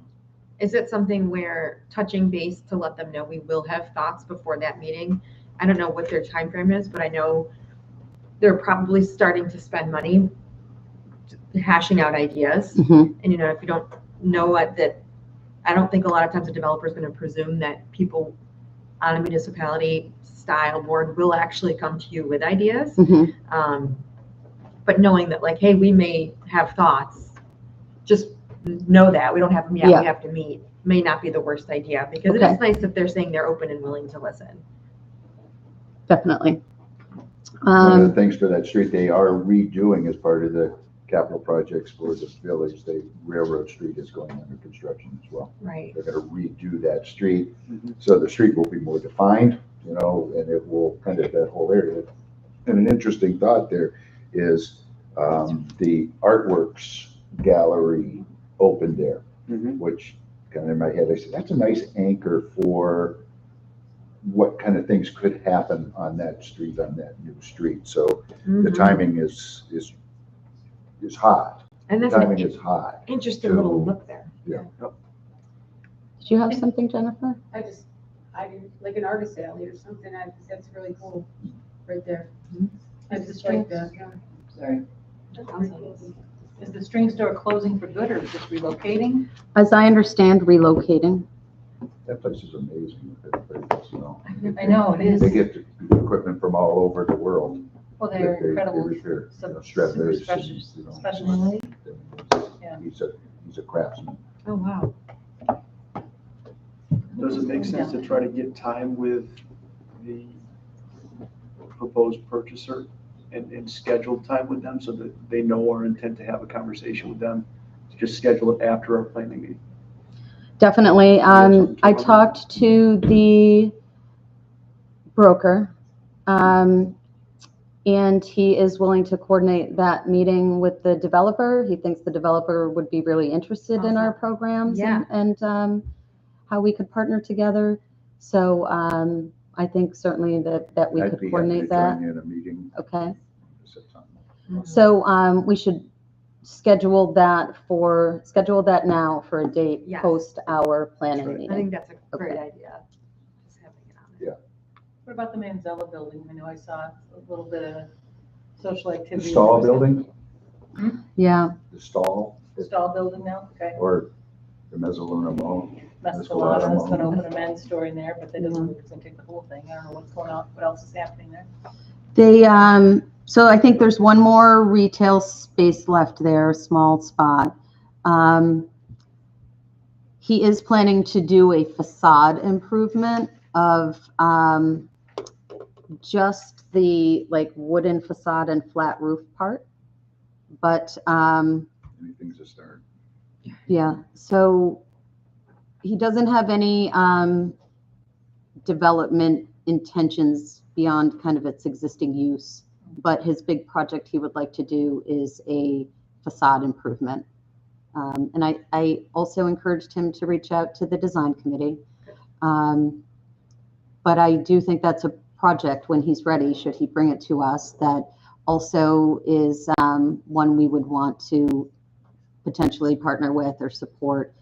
Is it something where touching base to let them know we will have thoughts before that meeting? I don't know what their time frame is, but I know they're probably starting to spend money hashing out ideas. Mhm. And, if you don't know what that, I don't think a lot of times a developer is going to presume that people on a municipality style board will actually come to you with ideas. Mhm. But knowing that like, hey, we may have thoughts, just know that we don't have them yet. Yeah. We have to meet. May not be the worst idea, because it Okay. is nice that they're saying they're open and willing to listen. Definitely. One of the things for that street, they are redoing as part of the capital projects for the village, the Railroad Street is going under construction as well. Right. They're gonna redo that street, Mhm. so the street will be more defined, and it will kind of that whole area. And an interesting thought there is, the artworks gallery opened there, Mhm. which kind of in my head, I said, that's a nice anchor for what kind of things could happen on that street, on that new street. So the Mhm. timing is hot. And The that's an timing is hot. interesting little look there. Did you have something, Jennifer? I do, like an artist alley or something, that's really cool, right there. I just like that, yeah. Sorry. That's pretty cool. Is the string store closing for good or just relocating? As I understand, relocating. That place is amazing. I know, it They is. get the equipment from all over the world. Well, they're that they incredible. repair. Super Stradivarius, special- specialist. Yeah. He's a craftsman. Oh, wow. Does it make sense to try to get time with the proposed purchaser and schedule time with them so that they know our intent to have a conversation with them? Just schedule it after our planning meeting. Definitely. something I to- talked to the broker, and he is willing to coordinate that meeting with the developer. He thinks the developer would be really interested in our Awesome. programs Yeah. and how we could partner together. So I think certainly that we I'd could be happy to coordinate that. join you in a meeting. Okay. Mhm. So we should schedule that now for a date Yes. post our planning right. I meeting. think that's a great Okay. idea. Just having it on there. What about the Manzella building? I know I saw a little bit of social The activity. stall building, Yeah. the stall, Stall building now, okay. or the Mezzaluna Mall. Mescalada is gonna open a men's store in there, but that doesn't mean it's gonna take the whole thing. I don't know what's going on, what else is happening there. They, so I think there's one more retail space left there, a small spot. He is planning to do a facade improvement of just the like wooden facade and flat roof part. But Anything's a start. yeah, so he doesn't have any development intentions beyond kind of its existing use. But his big project he would like to do is a facade improvement. And I also encouraged him to reach out to the design committee. But I do think that's a project when he's ready, should he bring it to us, that also is one we would want to potentially partner with or support.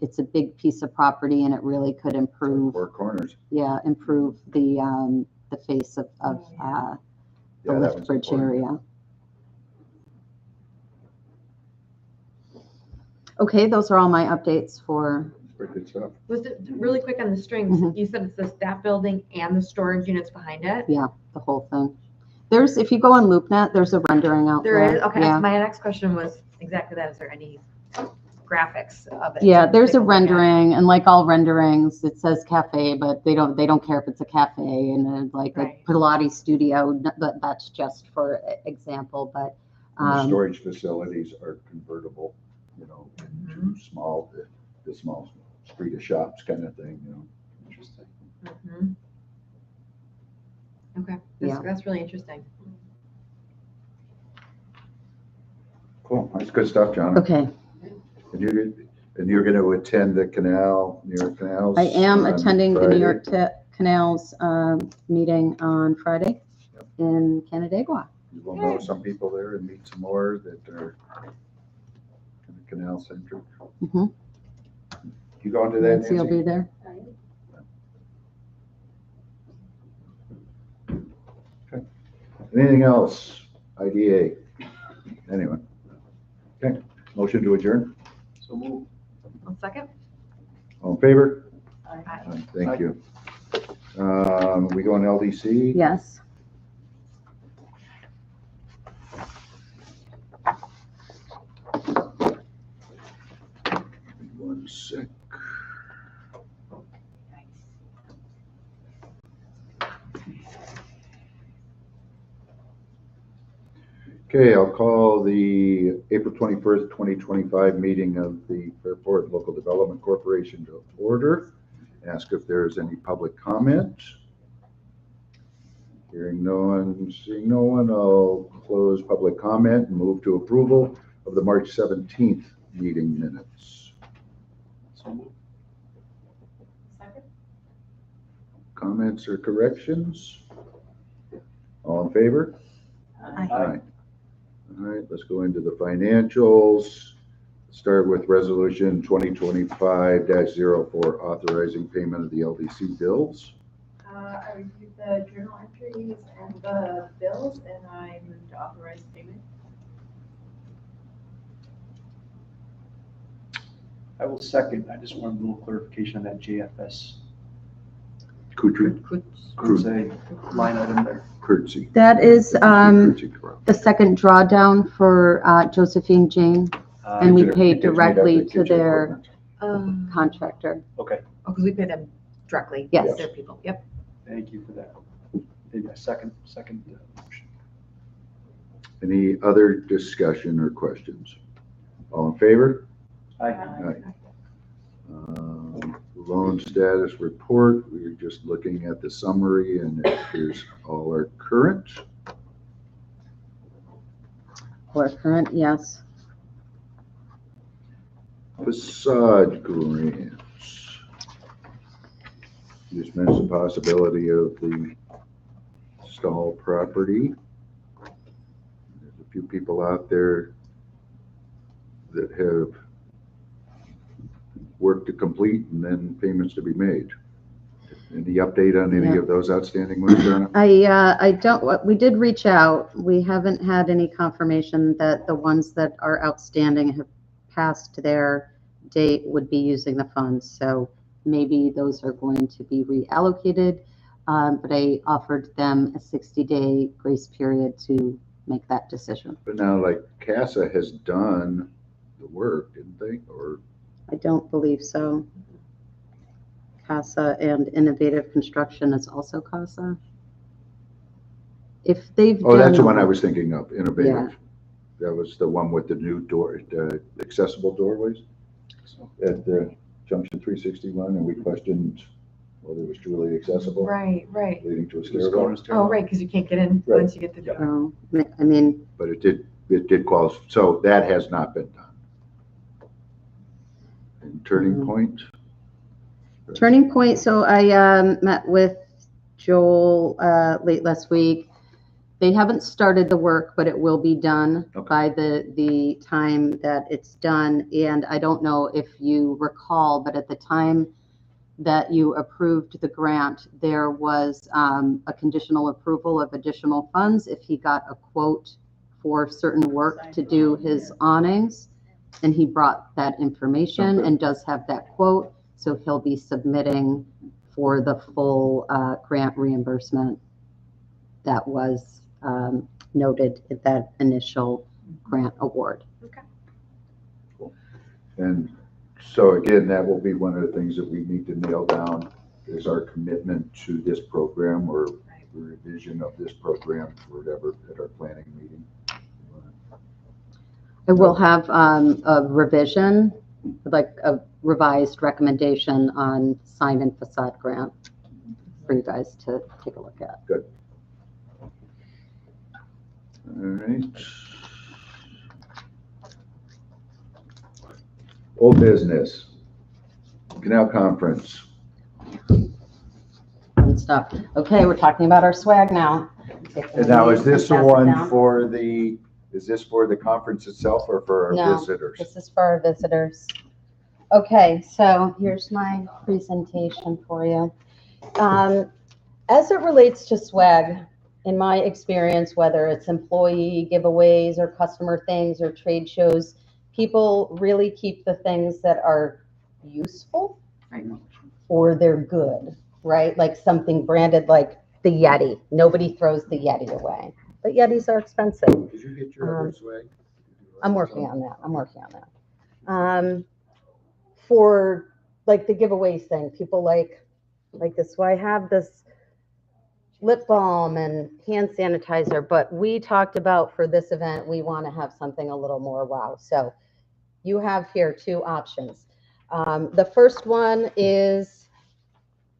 It's a big piece of property and it really could improve, Four corners. improve the face of the Yeah, that lift one's bridge important. area. Okay, those are all my updates for, It's pretty good stuff. Was it really quick on the strings? Mhm. You said it's the staff building and the storage units behind it? the whole thing. There's, if you go on LoopNet, there's a rendering out there. There is? Okay, Yeah. my next question was exactly that. Is there any graphics of it? Yeah, to there's take a look at? rendering, and like all renderings, it says cafe, but they don't care if it's a cafe and like Right. a Pilates studio, but that's just for example, but And the storage facilities are convertible, into Mhm. small, the small FIDA shops kind of thing, you know. Interesting. Mhm. Okay, Yeah. that's really interesting. Cool, that's good stuff, John. Okay, And you're going to attend the New York Canals? I am on attending the New Friday? York Canals meeting on Friday in Canandaigua. You will know some people there and meet some more that are kind of canal centric. Mhm. You going to that, Nancy will be Nancy? there. Anything else? IDA? Anyone? Okay, motion to adjourn? So move. 1 second. All in favor? Aye. Thank you. We go on LDC? Yes. One sec. Okay, I'll call the April 21st, 2025 meeting of the Fairport Local Development Corporation to order. Ask if there's any public comment. Hearing no one, seeing no one, I'll close public comment and move to approval of the March 17th meeting minutes. So move. Second? Comments or corrections? All in favor? Aye. All right, let's go into the financials. Start with resolution 2025-04, authorizing payment of the LDC bills. I reviewed the journal entries and the bills, and I moved to authorize payment. I will second. I just want a little clarification on that JFS. Kutry, There's a line item there. curtsy. That is Curtsy, correct. the second drawdown for Josephine Jane, and we Kitchen- pay kitchen directly equipment, to kitchen their equipment. contractor. Okay, Oh, because we pay them directly. Yes. Their people, yep. thank you for that. Maybe a second motion. Any other discussion or questions? All in favor? Aye. Aye. Loan status report, we're just looking at the summary and it appears all are current. Or current, yes. Facade grants. You just mentioned the possibility of the stall property. There's a few people out there that have work to complete and then payments to be made. Any update on any of those outstanding ones, Donna? I don't, we did reach out. We haven't had any confirmation that the ones that are outstanding have passed their date would be using the funds. So maybe those are going to be reallocated. But I offered them a 60-day grace period to make that decision. But now, like, CASA has done the work, didn't they? Or I don't believe so. CASA and Innovative Construction is also CASA. If they've oh, that's the done- one I was thinking of, Innovative. Yeah. That was the one with the new door, the accessible doorways at the Junction 361, and we questioned whether it was truly accessible, Right. leading to a Just going stairwell. to stairwell. Oh, right, because you can't get in Right. once you get the. Yeah. Oh, I mean, But it did qualify, so that has not been done. And Turning Point? Turning Point, so I met with Joel late last week. They haven't started the work, but it will be done Okay. by the time that it's done. And I don't know if you recall, but at the time that you approved the grant, there was a conditional approval of additional funds if he got a quote for certain work to do his awnings. And he brought that information Okay. and does have that quote. So he'll be submitting for the full grant reimbursement that was noted at that initial grant award. And so again, that will be one of the things that we need to nail down is our commitment to this program or revision of this program, whatever, at our planning meeting. I will have a revision like a revised recommendation on sign and facade grant for you guys to take a look at. All right. Old business. Canal Conference. Fun stuff. Okay, we're talking about our swag now. And now, is this the Pass it one down. for the, is this for the conference itself or for our No, visitors? This is for our visitors. Okay, so here's my presentation for you. As it relates to swag, in my experience, whether it's employee giveaways or customer things or trade shows, people really keep the things that are useful or they're good, right? Like something branded like the Yeti. Nobody throws the Yeti away, but Yetis are expensive. Did you get your other swag? I'm working on that. For like the giveaways thing, people like this. So I have this lip balm and hand sanitizer, but we talked about for this event, we want to have something a little more wow. So you have here two options. The first one is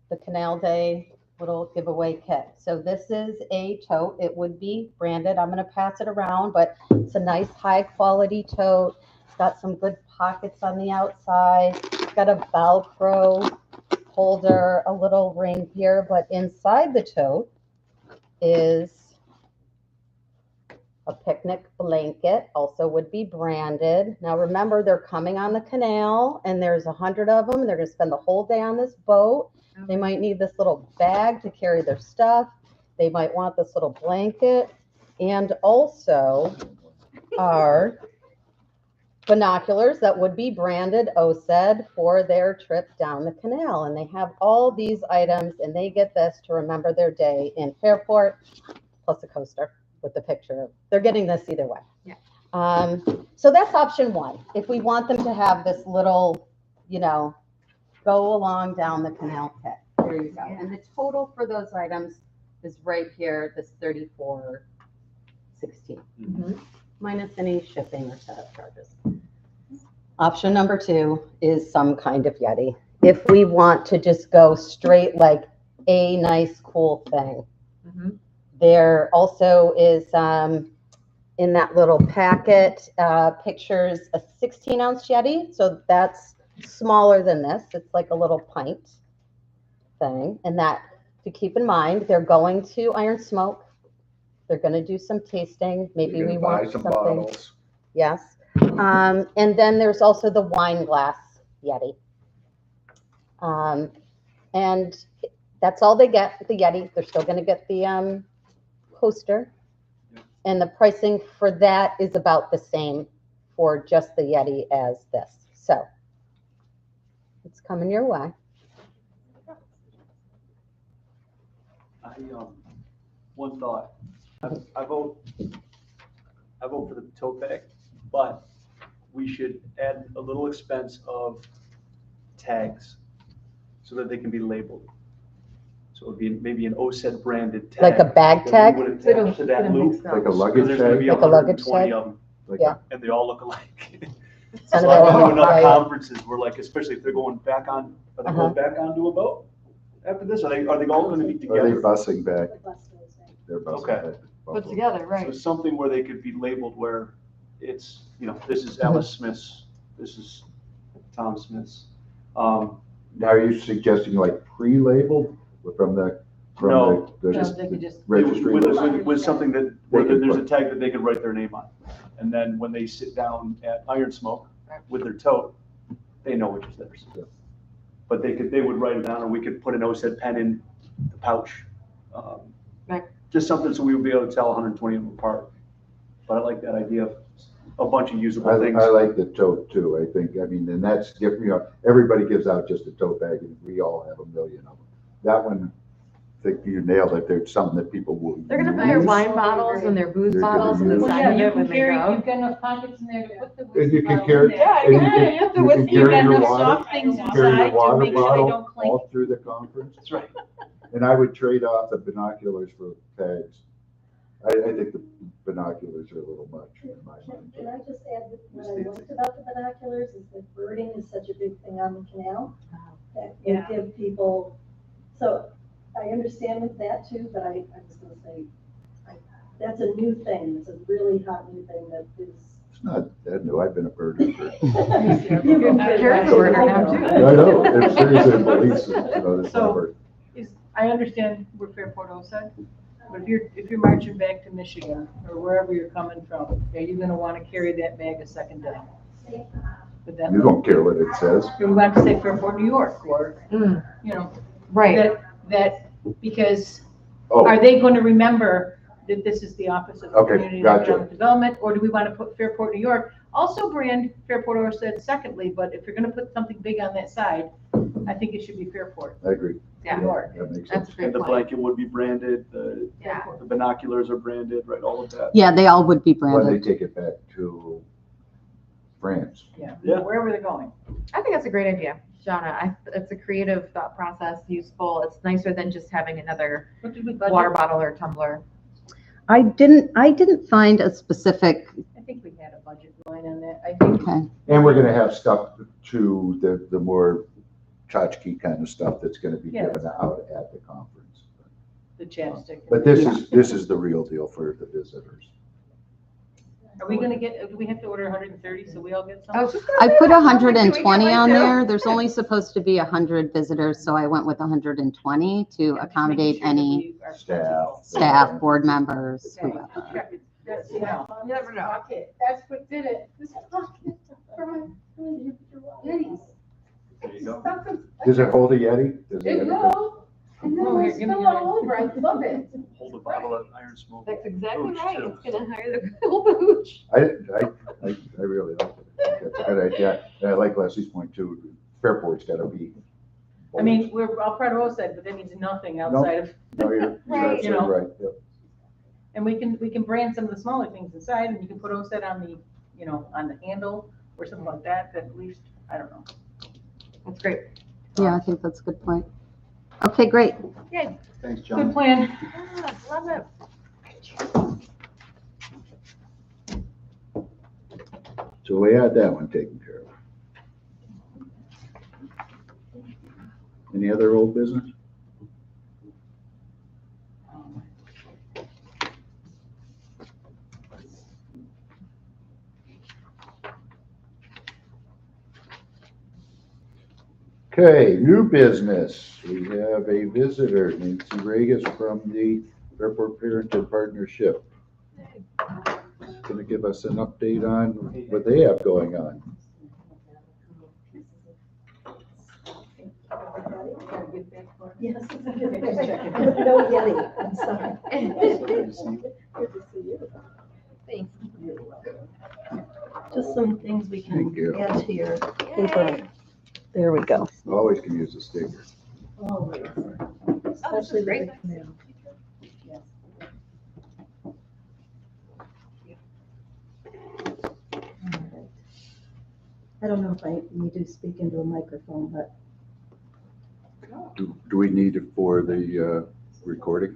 the Canal Day little giveaway kit. So this is a tote. It would be branded. I'm going to pass it around, but it's a nice high quality tote. It's got some good pockets on the outside. It's got a Velcro holder, a little ring here, but inside the tote is a picnic blanket, also would be branded. Now remember, they're coming on the canal and there's 100 of them. They're going to spend the whole day on this boat. They might need this little bag to carry their stuff. They might want this little blanket and also our binoculars that would be branded OCED for their trip down the canal. And they have all these items and they get this to remember their day in Fairport, plus a coaster with the picture. They're getting this either way. Yeah. So that's option one. If we want them to have this little, go along down the canal kit. There you go. And the total for those items is right here, this $34.16. Minus any shipping or setup charges. Option number two is some kind of Yeti. If we want to just go straight like a nice, cool thing. There also is in that little packet pictures a 16-ounce Yeti. So that's smaller than this. It's like a little pint thing. And that, to keep in mind, they're going to Iron Smoke. They're going to do some tasting. Maybe we want some something. bottles. Yes. And then there's also the wine glass Yeti. And that's all they get with the Yeti. They're still going to get the coaster. And the pricing for that is about the same for just the Yeti as this. So it's coming your way. One thought. I vote for the tote bag, but we should add a little expense of tags so that they can be labeled. So it'd be maybe an OCED branded tag. Like a bag tag? That we would attach to that loop. Like a Because luggage there's gonna tag? be Like a luggage 120 tag? of them, Yeah. and they all look alike. Kind So of I've been to enough right. conferences where, like, especially if they're going back on, are they Uh-huh. going back onto a boat after this? Are they all gonna be Are they together? busing back? They're busing Okay. back. Put together, So something where they could be labeled where it's, this is Alice Smith's, this is Tom Smith's. Now, are you suggesting like pre-labeled from the No, the Just, they could just. registry? With something that, where They can there's a put- tag that they could write their name on. And then when they sit down at Iron Smoke with their tote, they know which is theirs. Yeah. But they would write it down, or we could put an OCED pen in the pouch. Right. Just something so we would be able to tell 120 of them apart. But I like that idea of a bunch of usable things. I like the tote too, and that's different, everybody gives out just a tote bag and we all have a million of them. That one, I think you nailed it, there's something that people will They're gonna put their use. wine bottles and their booze They're gonna bottles on the use- Well, side yeah, of you it can when they carry, go. you've got enough pockets in there to put the And whiskey you can bottle carry- in there. Yeah, and you yeah, can- you have the you can whiskey, you carry got your enough water- soft things Carry inside your to water make sure they bottle don't clink. all through the conference. That's right. And I would trade off the binoculars for tags. I think the binoculars are a little much in my mind. Can I just add that what I liked about the binoculars is that birding is such a big thing on the canal. That will give people, so I understand with that too, but I was gonna say, that's a new thing. It's a really hot new thing that is. It's not that new. I've been a birder for. You're a birder now too. I know. It's seriously in police. This So- number. I understand we're Fairport OCED, but if you're marching back to Michigan or wherever you're coming from, are you gonna wanna carry that bag a second day? With that You don't care what it says. We want to say Fairport, New York, or, you know, Right. that, because Oh, are they going to remember that this is the Office of Okay, Community and gotcha. Economic Development, or do we want to put Fairport, New York? Also brand Fairport OCED secondly, but if you're going to put something big on that side, I think it should be Fairport, I agree. Yeah. New York. That makes That's sense. a great And the point. blanket would be branded, Yeah. the binoculars are branded, right, all of that. Yeah, they all would be When they branded. take it back to France. Yeah, Yeah. wherever they're going. I think that's a great idea, Shauna. It's a creative thought process, useful. It's nicer than just having another What did we budget? water bottle or tumbler. I didn't find a specific, I think we had a budget line on that. I think, okay, And we're gonna have stuff to the more tchotchke kind of stuff that's gonna be Yeah. given out at the conference. the chapstick. But this is the real deal for the visitors. Are we gonna get, do we have to order 130 so we all get some? I was just I gonna say put that. I'm like, 120 can we get on one too? there. There's only supposed to be 100 visitors, so I went with 120 to accommodate any staff, board members, Okay. whoever. That's, you know, You never know. Pocket, that's what did it. This pocket for my, Yetis. There you go. Stuff is- Does it hold a Yeti? Does It it? will, and then Oh, we'll here, give me spill your- all over, I love it. Hold a bottle of iron smoke. That's exactly Booch, right. too. It's gonna hire the whole booch. I really like it. That's a good idea. And I like Leslie's point too. Fairport's gotta be. I mean, we're all proud of OCED, but that means nothing outside of, No, you're Right. You know. absolutely right. Yep. and we can brand some of the smaller things inside, and you can put OCED on the, you know, on the handle or something like that, that at least, I don't know. That's great. Yeah, I think that's a good point. Okay, great. Yay. Thanks, Good John. plan. Ah, love it. So we had that one taken care of. Any other old business? Okay, new business. We have a visitor, Nancy Regas from the Fairport Parenting Partnership. Going to give us an update on what they have going on. Yes. No Yeti, I'm sorry. Good to see you. Thanks. Just some things we Thank you. can add to your paper. There we go. Always can use a sticker. Always. Oh, this Especially is great. with the canal. Alright. I don't know if I need to speak into a microphone, but Do we need it for the recording?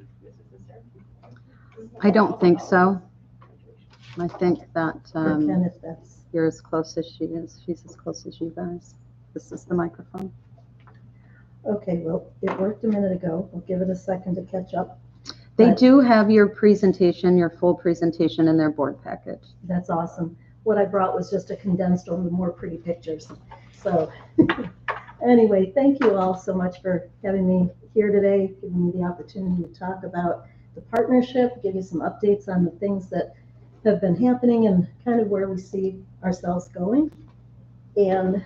I don't think so. I think that I can if that's, you're as close as she is. She's as close as you guys. This is the microphone. okay, well, it worked a minute ago. We'll give it a second to catch up. They But do have your presentation, your full presentation in their board package. That's awesome. What I brought was just a condensed one with more pretty pictures. So anyway, thank you all so much for having me here today, giving me the opportunity to talk about the partnership, give you some updates on the things that have been happening and kind of where we see ourselves going. And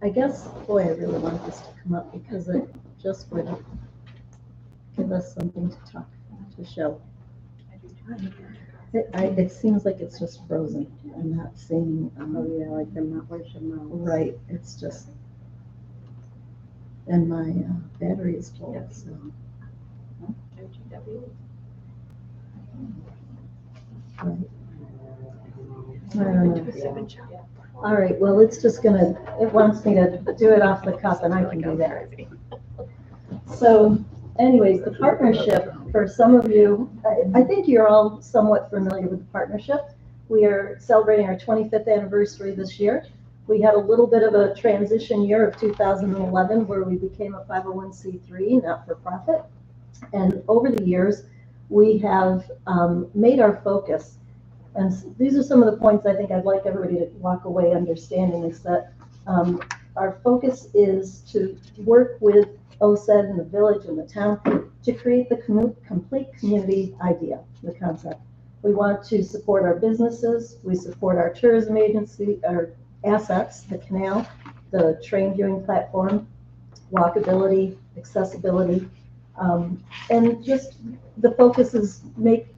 I guess, boy, I really want this to come up because it just would give us something to talk, to show. It seems like it's just frozen. I'm not seeing. Oh yeah, like they're not working now. Right, it's just, and my battery is full, so. Right. I don't know. All right, well, it's just gonna, it wants me to do it off the cuff and I can do that. So anyways, the partnership for some of you, I think you're all somewhat familiar with the partnership. We are celebrating our 25th anniversary this year. We had a little bit of a transition year of 2011 where we became a 501c3, not-for-profit. And over the years, we have made our focus, and these are some of the points I think I'd like everybody to walk away understanding, is that our focus is to work with OCED and the village and the town to create the complete community idea, the concept. We want to support our businesses, we support our tourism agency, our assets, the canal, the train viewing platform, walkability, accessibility, and just the focus is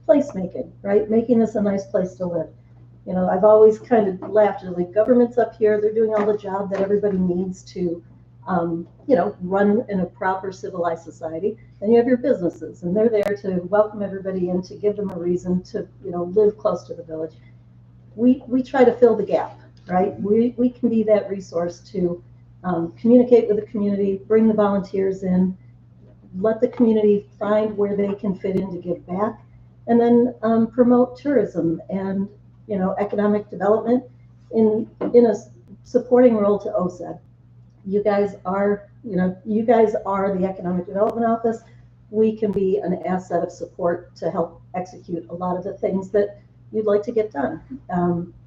placemaking, right? Making this a nice place to live. You know, I've always kind of laughed, like, government's up here, they're doing all the job that everybody needs to, you know, run in a proper civilized society. And you have your businesses, and they're there to welcome everybody in, to give them a reason to, you know, live close to the village. We try to fill the gap, right? We can be that resource to communicate with the community, bring the volunteers in, let the community find where they can fit in to give back, and then promote tourism and, you know, economic development in a supporting role to OCED. You guys are, you know, you guys are the Economic Development Office. We can be an asset of support to help execute a lot of the things that you'd like to get done.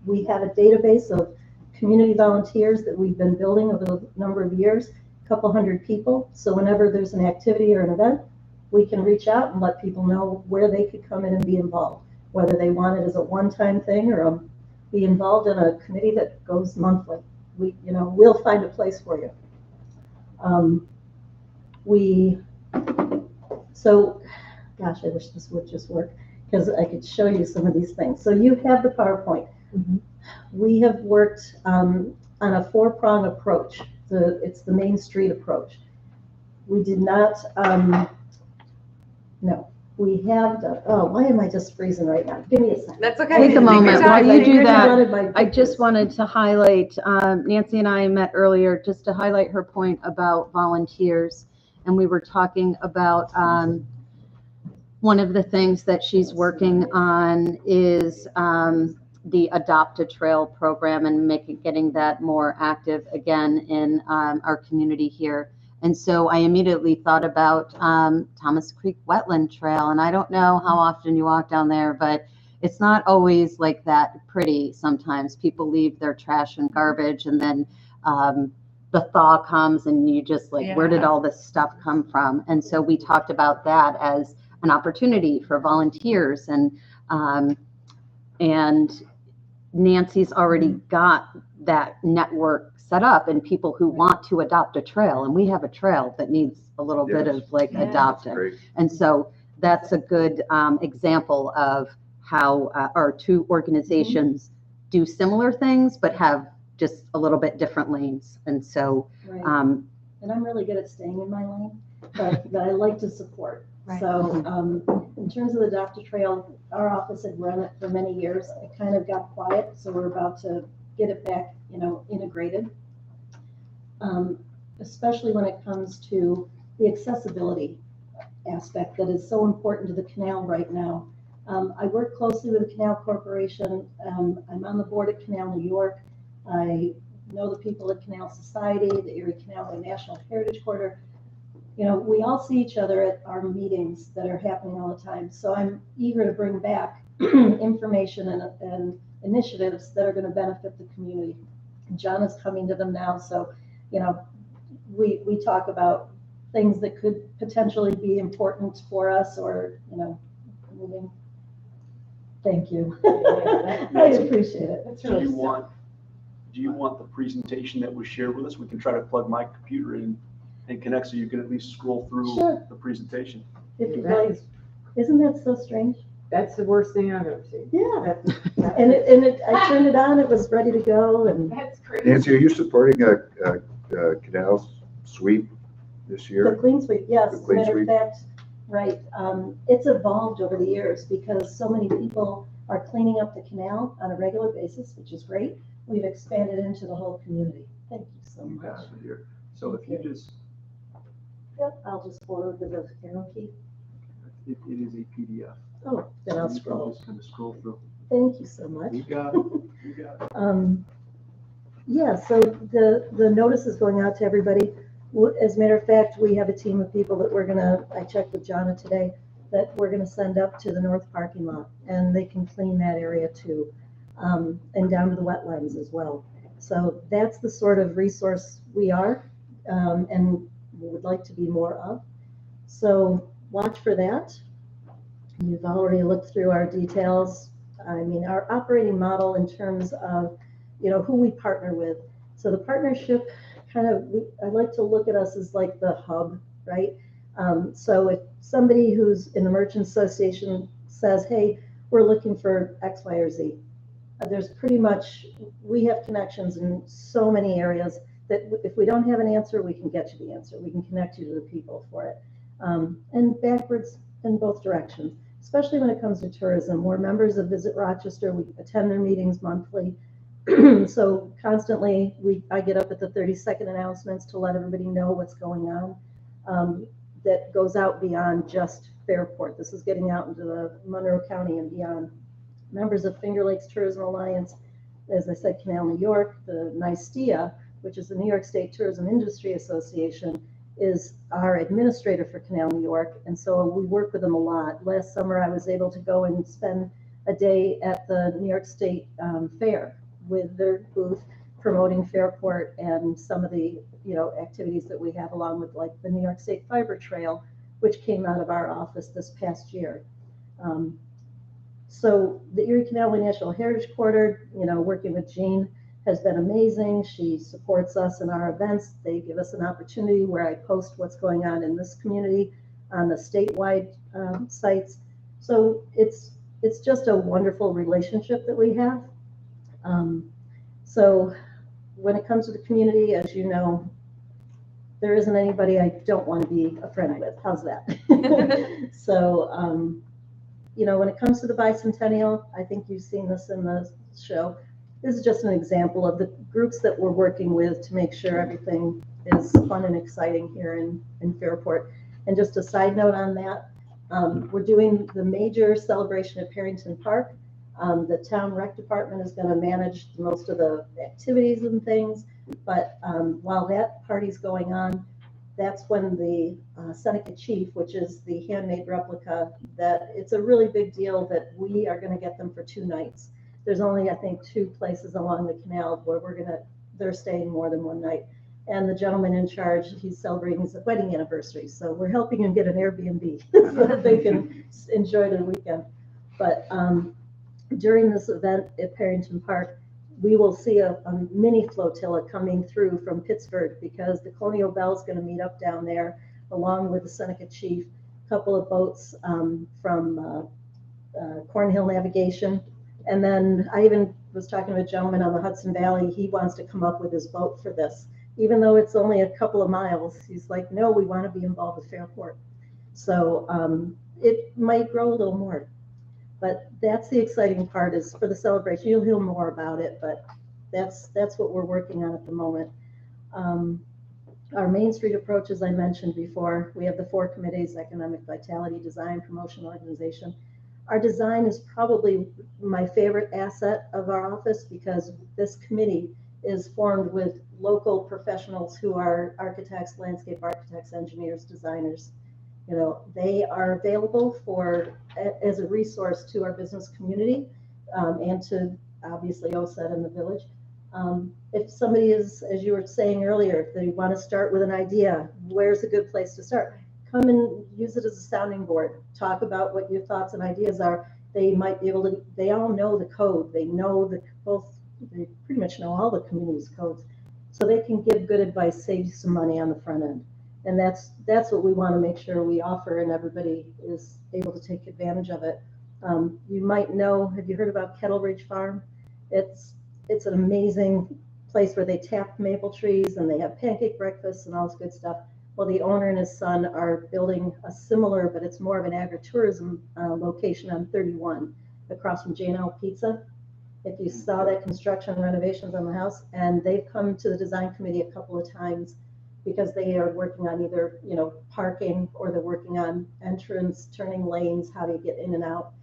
We have a database of community volunteers that we've been building over a number of years, a couple hundred people. So whenever there's an activity or an event, we can reach out and let people know where they could come in and be involved, whether they want it as a one-time thing or be involved in a committee that goes monthly. You know, we'll find a place for you. So, gosh, I wish this would just work because I could show you some of these things. So you have the PowerPoint. Mm-hmm. We have worked on a four-prong approach. It's the Main Street approach. We did not, no. We have done, oh, why am I just freezing right now? Give me a second. That's okay. Take a moment. While you do that, I just just wanted to highlight, Nancy and I met earlier just to highlight her point about volunteers. And we were talking about one of the things that she's working on is the Adopt a Trail program and getting that more active again in our community here. And so I immediately thought about Thomas Creek Wetland Trail. And I don't know how often you walk down there, but it's not always like that pretty sometimes. People leave their trash and garbage, and then the thaw comes and you just like, where did all this stuff come from? And so we talked about that as an opportunity for volunteers. And Nancy's already got that network set up and people who want to adopt a trail, and we have a trail that needs a little bit of like adopting. And so that's a good example of how our two organizations do similar things but have just a little bit different lanes. And so and I'm really good at staying in my lane, but I like to support. So in terms of the Adopt a Trail, our office had run it for many years. It kind of got quiet, so we're about to get it back, you know, integrated. Especially when it comes to the accessibility aspect that is so important to the canal right now. I work closely with the Canal Corporation. I'm on the board at Canal New York. I know the people at Canal Society, the Erie Canal National Heritage Corridor. You know, we all see each other at our meetings that are happening all the time. So I'm eager to bring back information and initiatives that are going to benefit the community. John is coming to them now. So, you know, we talk about things that could potentially be important for us, or, you know, moving. Thank you. I appreciate it. Do you want the presentation that was shared with us? We can try to plug my computer in and connect so you can at least scroll through the presentation. If you like. Isn't that so strange? That's the worst thing I've ever seen. Yeah. And I turned it on, it was ready to go, and That's crazy. Nancy, are you supporting a canal sweep this the year? clean sweep, yes. The clean Matter sweep? of fact, right. It's evolved over the years because so many people are cleaning up the canal on a regular basis, which is great. We've expanded into the whole community. Thank you so You much. have it here. So if you just, Yep, I'll just forward with the arrow key. It is a PDF. Oh, then I'll You can scroll. just kind of scroll through. Thank you so much. You got it. You got it. Yeah, so the notice is going out to everybody. As a matter of fact, we have a team of people that I checked with Jonna today, that we're gonna send up to the north parking lot, and they can clean that area too, and down to the wetlands as well. So that's the sort of resource we are, and would like to be more of. So watch for that. You've already looked through our details. I mean, our operating model in terms of, who we partner with. So the partnership I like to look at us as like the hub, right? So if somebody who's in the Merchant Association says, hey, we're looking for X, Y, or Z, there's pretty much, we have connections in so many areas that if we don't have an answer, we can get you the answer. We can connect you to the people for it. And backwards in both directions, especially when it comes to tourism. We're members of Visit Rochester. We attend their meetings monthly. So constantly, I get up at the 30-second announcements to let everybody know what's going on. That goes out beyond just Fairport. This is getting out into the Monroe County and beyond. Members of Finger Lakes Tourism Alliance, as I said, Canal New York, the NYSTIA, which is the New York State Tourism Industry Association, is our administrator for Canal New York. And so we work with them a lot. Last summer, I was able to go and spend a day at the New York State Fair with their booth promoting Fairport and some of the activities that we have, along with like the New York State Fiber Trail, which came out of our office this past year. So the Erie Canal National Heritage Quarter, working with Jean, has been amazing. She supports us in our events. They give us an opportunity where I post what's going on in this community on the statewide sites. So it's just a wonderful relationship that we have. So when it comes to the community, as you know, there isn't anybody I don't want to be a friend with. How's that? So, when it comes to the bicentennial, I think you've seen this in the show. This is just an example of the groups that we're working with to make sure everything is fun and exciting here in Fairport. And just a side note on that, we're doing the major celebration at Perrington Park. The town rec department is going to manage most of the activities and things, but while that party's going on, that's when the Seneca Chief, which is the handmade replica, that it's a really big deal that we are going to get them for 2 nights. There's only, I think, 2 places along the canal where they're staying more than 1 night. And the gentleman in charge, he's celebrating his wedding anniversary. So we're helping him get an Airbnb so that they can enjoy their weekend. But during this event at Perrington Park, we will see a mini flotilla coming through from Pittsburgh, because the Colonial Bell is going to meet up down there along with the Seneca Chief, a couple of boats from Cornhill Navigation. And then I even was talking to a gentleman on the Hudson Valley. He wants to come up with his boat for this. Even though it's only a couple of miles, he's like, no, we want to be involved with Fairport. So it might grow a little more. But that's the exciting part, is for the celebration. You'll hear more about it, but that's what we're working on at the moment. Our Main Street approach, as I mentioned before, we have the 4 committees: Economic Vitality, Design, Promotion, Organization. Our design is probably my favorite asset of our office, because this committee is formed with local professionals who are architects, landscape architects, engineers, designers. They are available as a resource to our business community, and to obviously OCED in the village. If somebody is, as you were saying earlier, if they want to start with an idea, where's a good place to start? Come and use it as a sounding board. Talk about what your thoughts and ideas are. They might be able to, they all know the code. They know they pretty much know all the community's codes. So they can give good advice, save you some money on the front end. And that's what we want to make sure we offer, and everybody is able to take advantage of it. You might know, have you heard about Kettle Ridge Farm? It's an amazing place where they tap maple trees and they have pancake breakfasts and all this good stuff. Well, the owner and his son are building a similar, but it's more of an agritourism location on 31 across from J&L Pizza. If you saw that construction renovations on the house, and they've come to the design committee a couple of times because they are working on either, parking, or they're working on entrance, turning lanes, how do you get in and out.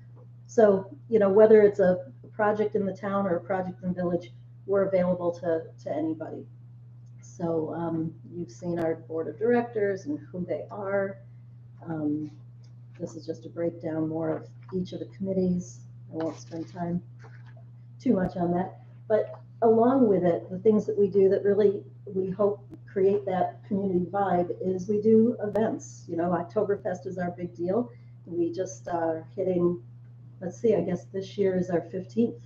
So, whether it's a project in the town or a project in the village, we're available to anybody. So you've seen our board of directors and who they are. This is just a breakdown more of each of the committees. I won't spend time too much on that. But along with it, the things that we do that really we hope create that community vibe is we do events. Oktoberfest is our big deal. We just are hitting, let's see, I guess this year is our 15th.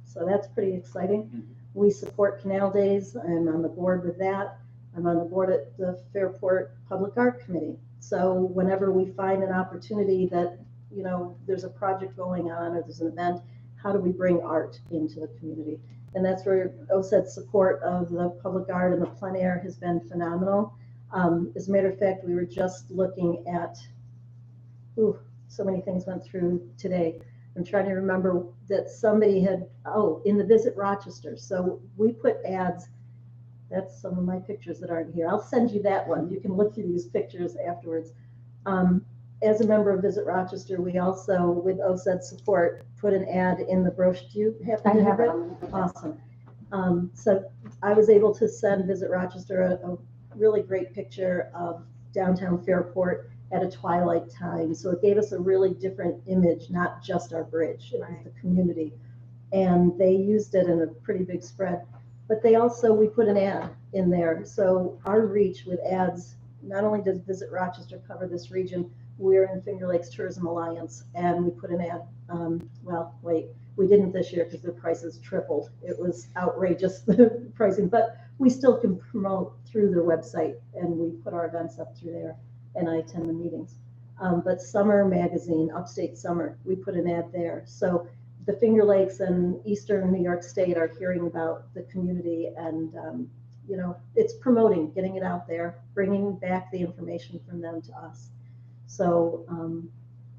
So that's pretty exciting. We support Canal Days. I'm on the board with that. I'm on the board at the Fairport Public Art Committee. So whenever we find an opportunity that, there's a project going on or there's an event, how do we bring art into the community? And that's where OCED's support of the public art and the plein air has been phenomenal. As a matter of fact, we were just looking at, so many things went through today. I'm trying to remember that somebody had, in the Visit Rochester. So we put ads. That's some of my pictures that aren't here. I'll send you that one. You can look through these pictures afterwards. As a member of Visit Rochester, we also, with OCED support, put an ad in the brochure. Do you happen to have it? Awesome. So I was able to send Visit Rochester a really great picture of downtown Fairport at a twilight time. So it gave us a really different image, not just our bridge, it was the community. And they used it in a pretty big spread. But they also, we put an ad in there. So our reach with ads, not only does Visit Rochester cover this region, we're in Finger Lakes Tourism Alliance, and we put an ad, we didn't this year because the prices tripled. It was outrageous, the pricing, but we still can promote through their website, and we put our events up through there, and I attend the meetings. But Summer Magazine, Upstate Summer, we put an ad there. So the Finger Lakes and Eastern New York State are hearing about the community, and it's promoting, getting it out there, bringing back the information from them to us. So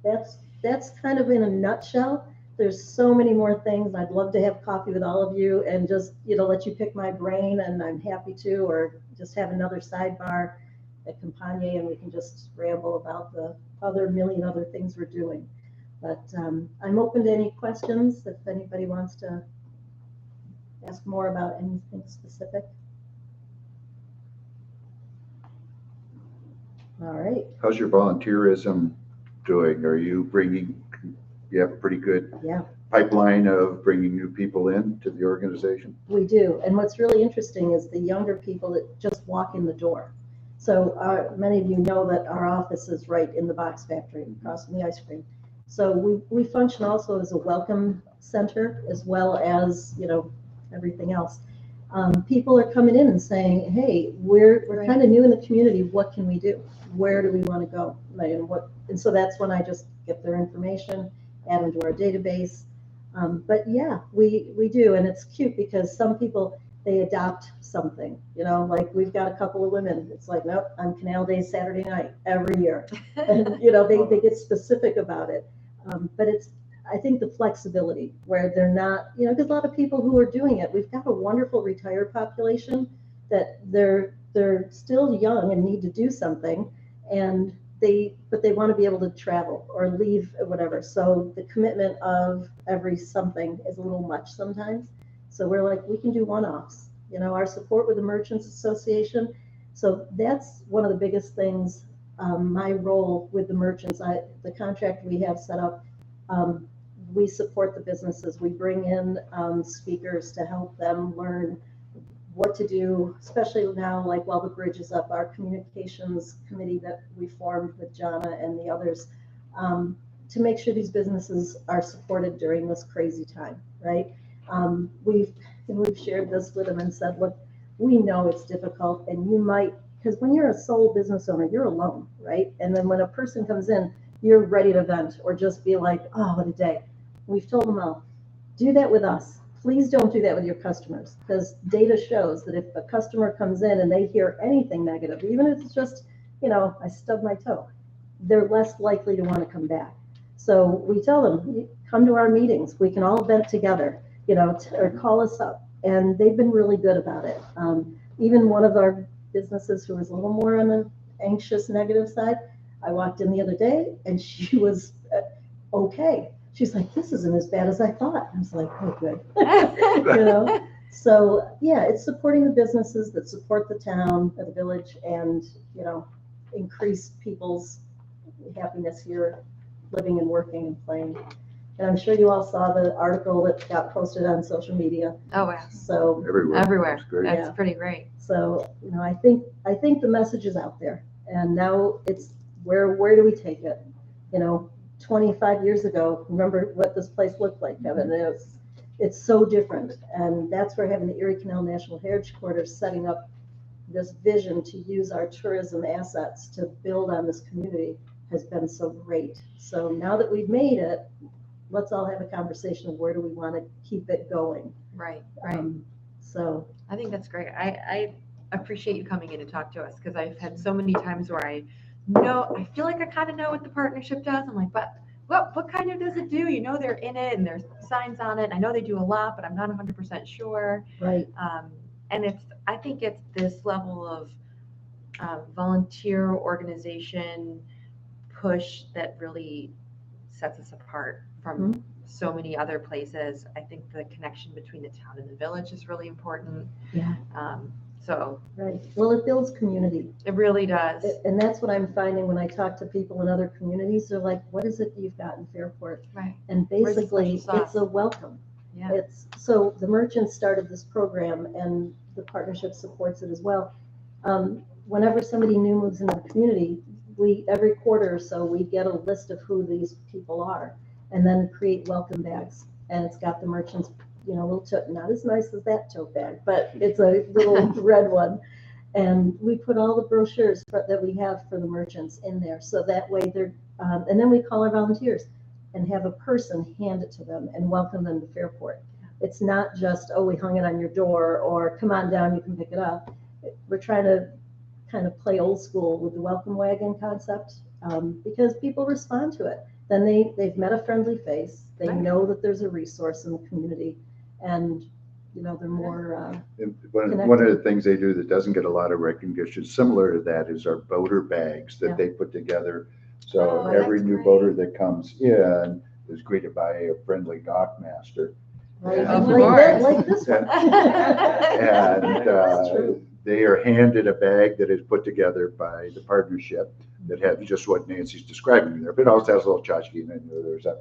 that's kind of in a nutshell. There's so many more things. I'd love to have coffee with all of you and just let you pick my brain, and I'm happy to, or just have another sidebar at Campagne and we can just ramble about the other million other things we're doing. But I'm open to any questions if anybody wants to ask more about anything specific. All right. How's your volunteerism doing? Are you you have a pretty good pipeline of bringing new people in to the organization? We do. And what's really interesting is the younger people that just walk in the door. So many of you know that our office is right in the box factory across from the ice cream. So we function also as a welcome center as well as, everything else. People are coming in and saying, hey, we're kind of new in the community. What can we do? Where do we want to go? And so that's when I just get their information, add them to our database. But yeah, we do. And it's cute because some people, they adopt something, like we've got a couple of women. It's like, nope, I'm Canal Day Saturday night every year. And, they get specific about it. But I think the flexibility where they're not, because a lot of people who are doing it, we've got a wonderful retired population that they're still young and need to do something, but they want to be able to travel or leave or whatever. So the commitment of every something is a little much sometimes. So we're like, we can do one-offs, our support with the Merchants Association. So that's one of the biggest things. My role with the merchants, the contract we have set up, we support the businesses. We bring in speakers to help them learn what to do, especially now, like while the bridge is up, our communications committee that we formed with Jana and the others, to make sure these businesses are supported during this crazy time, right? We've shared this with them and said, look, we know it's difficult, and you might, because when you're a sole business owner, you're alone, right? And then when a person comes in, you're ready to vent or just be like, oh, what a day. We've told them all, do that with us. Please don't do that with your customers, because data shows that if a customer comes in and they hear anything negative, even if it's just, I stubbed my toe, they're less likely to want to come back. So we tell them, come to our meetings. We can all vent together, or call us up. And they've been really good about it. Even one of our businesses who was a little more on the anxious, negative side. I walked in the other day and she was okay. She's like, this isn't as bad as I thought. I was like, oh, good. You know? So yeah, it's supporting the businesses that support the town or the village and, you know, increase people's happiness here, living and working and playing. And I'm sure you all saw the article that got posted on social media. Oh, wow. So Everywhere. That's great. That's Yeah. pretty great. so, you know, I think the message is out there, and now it's where do we take it? You know, 25 years ago, remember what this place looked like, Kevin? It's so different, and that's where having the Erie Canal National Heritage Quarters setting up this vision to use our tourism assets to build on this community has been so great. So now that we've made it, let's all have a conversation of where do we want to keep it going. Right. So I think that's great. I appreciate you coming in to talk to us because I've had so many times where I feel like I kind of know what the partnership does. I'm like, but what kind of does it do? You know, they're in it and there's signs on it. And I know they do a lot, but I'm not 100% sure. right, And I think it's this level of volunteer organization push that really sets us apart from so many other places. I think the connection between the town and the village is really important. Yeah. So right. Well, it builds community. it really does. And that's what I'm finding when I talk to people in other communities. They're like, what is it you've got in Fairport? Right. And Where's the basically, special sauce? it's a welcome. Yeah. So the merchants started this program and the partnership supports it as well. Whenever somebody new moves into the community, every quarter or so, we get a list of who these people are and then create welcome bags. And it's got the merchants, you know, little tote, not as nice as that tote bag, but it's a little red one. And we put all the brochures that we have for the merchants in there. So that way they're, and then we call our volunteers and have a person hand it to them and welcome them to Fairport. It's not just, oh, we hung it on your door or come on down, you can pick it up. We're trying to kind of play old school with the welcome wagon concept because people respond to it. Then they've met a friendly face. They know that there's a resource in the community and, you know, they're more And one of the things they do that doesn't get a lot of recognition, similar to that, is our boater bags that they put together. So every that's new great. boater that comes in is greeted by a friendly dockmaster. right, Of like this one. And That's true. they are handed a bag that is put together by the partnership that has just what Nancy's describing there, but it also has a little tchotchke in it. You know, there's a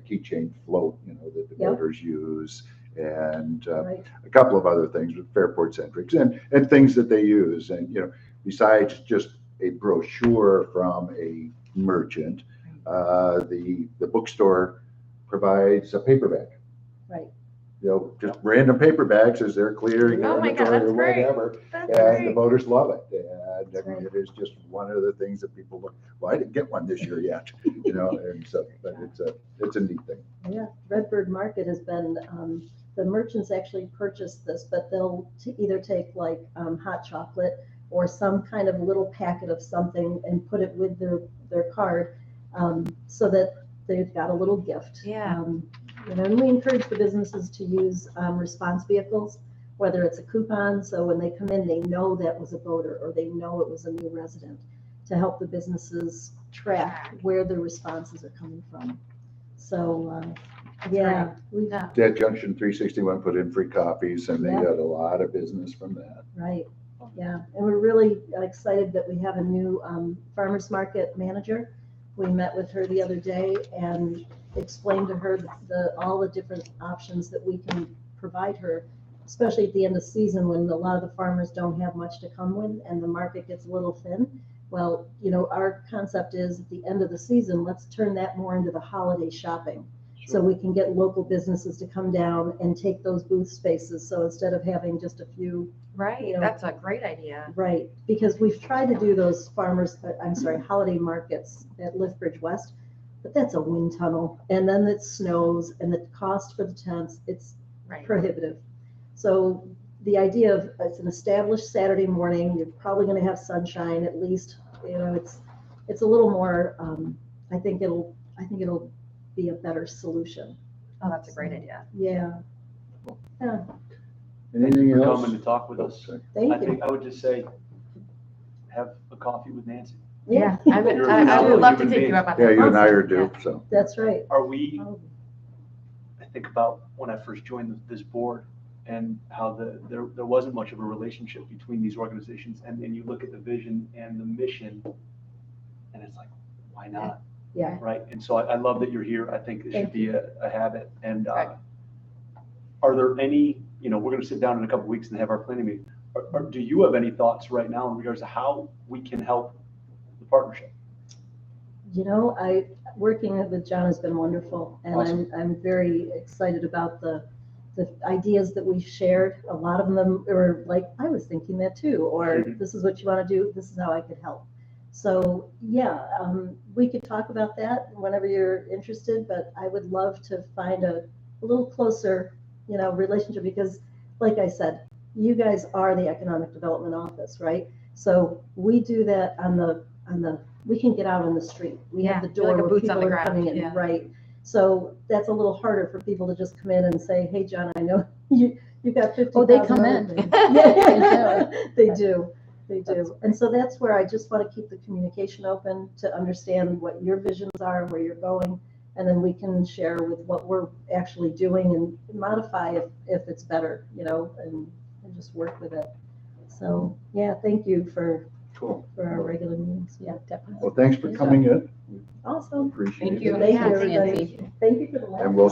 keychain float, you know, that the boaters use, and Right. a couple of other things with Fairport centrics and things that they use. And, you know, besides just a brochure from a merchant, the bookstore provides a paper bag. Right. You know, just random paper bags as they're clearing Oh my God, inventory or that's great. whatever. That's And the great. voters love it. And I mean, right. it is just one of the things that people look, well, I didn't get one this year yet, you know, and so, but it's a neat thing. Yeah, Redbird Market has been, the merchants actually purchase this, but they'll either take like hot chocolate or some kind of little packet of something and put it with their card so that they've got a little gift. Yeah. You know, and we encourage the businesses to use response vehicles, whether it's a coupon, so when they come in, they know that was a voter or they know it was a new resident, to help the businesses track where the responses are coming from. So, yeah, we've Yeah. That Junction 361 put in free copies and they Yeah. got a lot of business from that. right, yeah, and we're really excited that we have a new farmers market manager. We met with her the other day and explained to her all the different options that we can provide her, especially at the end of season when a lot of the farmers don't have much to come with and the market gets a little thin. Well, you know, our concept is at the end of the season, let's turn that more into the holiday shopping. So we can get local businesses to come down and take those booth spaces. So instead of having just a few, Right. You know, That's a great idea. right, because we've tried to do those holiday markets at Lithbridge West, but that's a wind tunnel. And then it snows and the cost for the tents, it's Right. prohibitive. So the idea of it's an established Saturday morning, you're probably going to have sunshine at least, you know, it's a little more, I think it'll be a better solution. Oh, that's a great idea. Yeah. Yeah, Anything For else? coming to talk with Oh, us. sorry. thank I you. think I would just say, have a coffee with Nancy. Yeah, I would, You're I would love to human take you being. up on that. Yeah, you and I are Yeah. due, so. That's right. Are we, Oh, I think about when I first joined this board and how there wasn't much of a relationship between these organizations. And then you look at the vision and the mission and it's like, why not? Yeah. Right? And so I love that you're here. I think it should Thank be a habit. And Right. are there any, we're going to sit down in a couple of weeks and have our planning meeting. Do you have any thoughts right now in regards to how we can help the partnership? Working with John has been wonderful, and Awesome. I'm very excited about the ideas that we've shared. A lot of them are like, I was thinking that too, or Mhm. this is what you want to do, this is how I could help. So, yeah, we could talk about that whenever you're interested, but I would love to find a little closer, relationship, because like I said, you guys are the Economic Development Office, right? So we do that we can get out on the street. We have the Yeah, you're like door a where boots on people the are ground, coming in, yeah. right? So that's a little harder for people to just come in and say, hey, John, I know you got 50,000. Oh, they come other in. things." Yeah, they do. They do. And so that's where I just want to keep the communication open to understand what your visions are, where you're going, and then we can share with what we're actually doing and modify if it's better, and just work with it. So, yeah, thank you for Cool. our regular meetings. Yeah, definitely. Well, thanks for coming in. Awesome. Appreciate it. Thank you. Thank you, Yeah, everybody. Nancy. Thank you for the. And we'll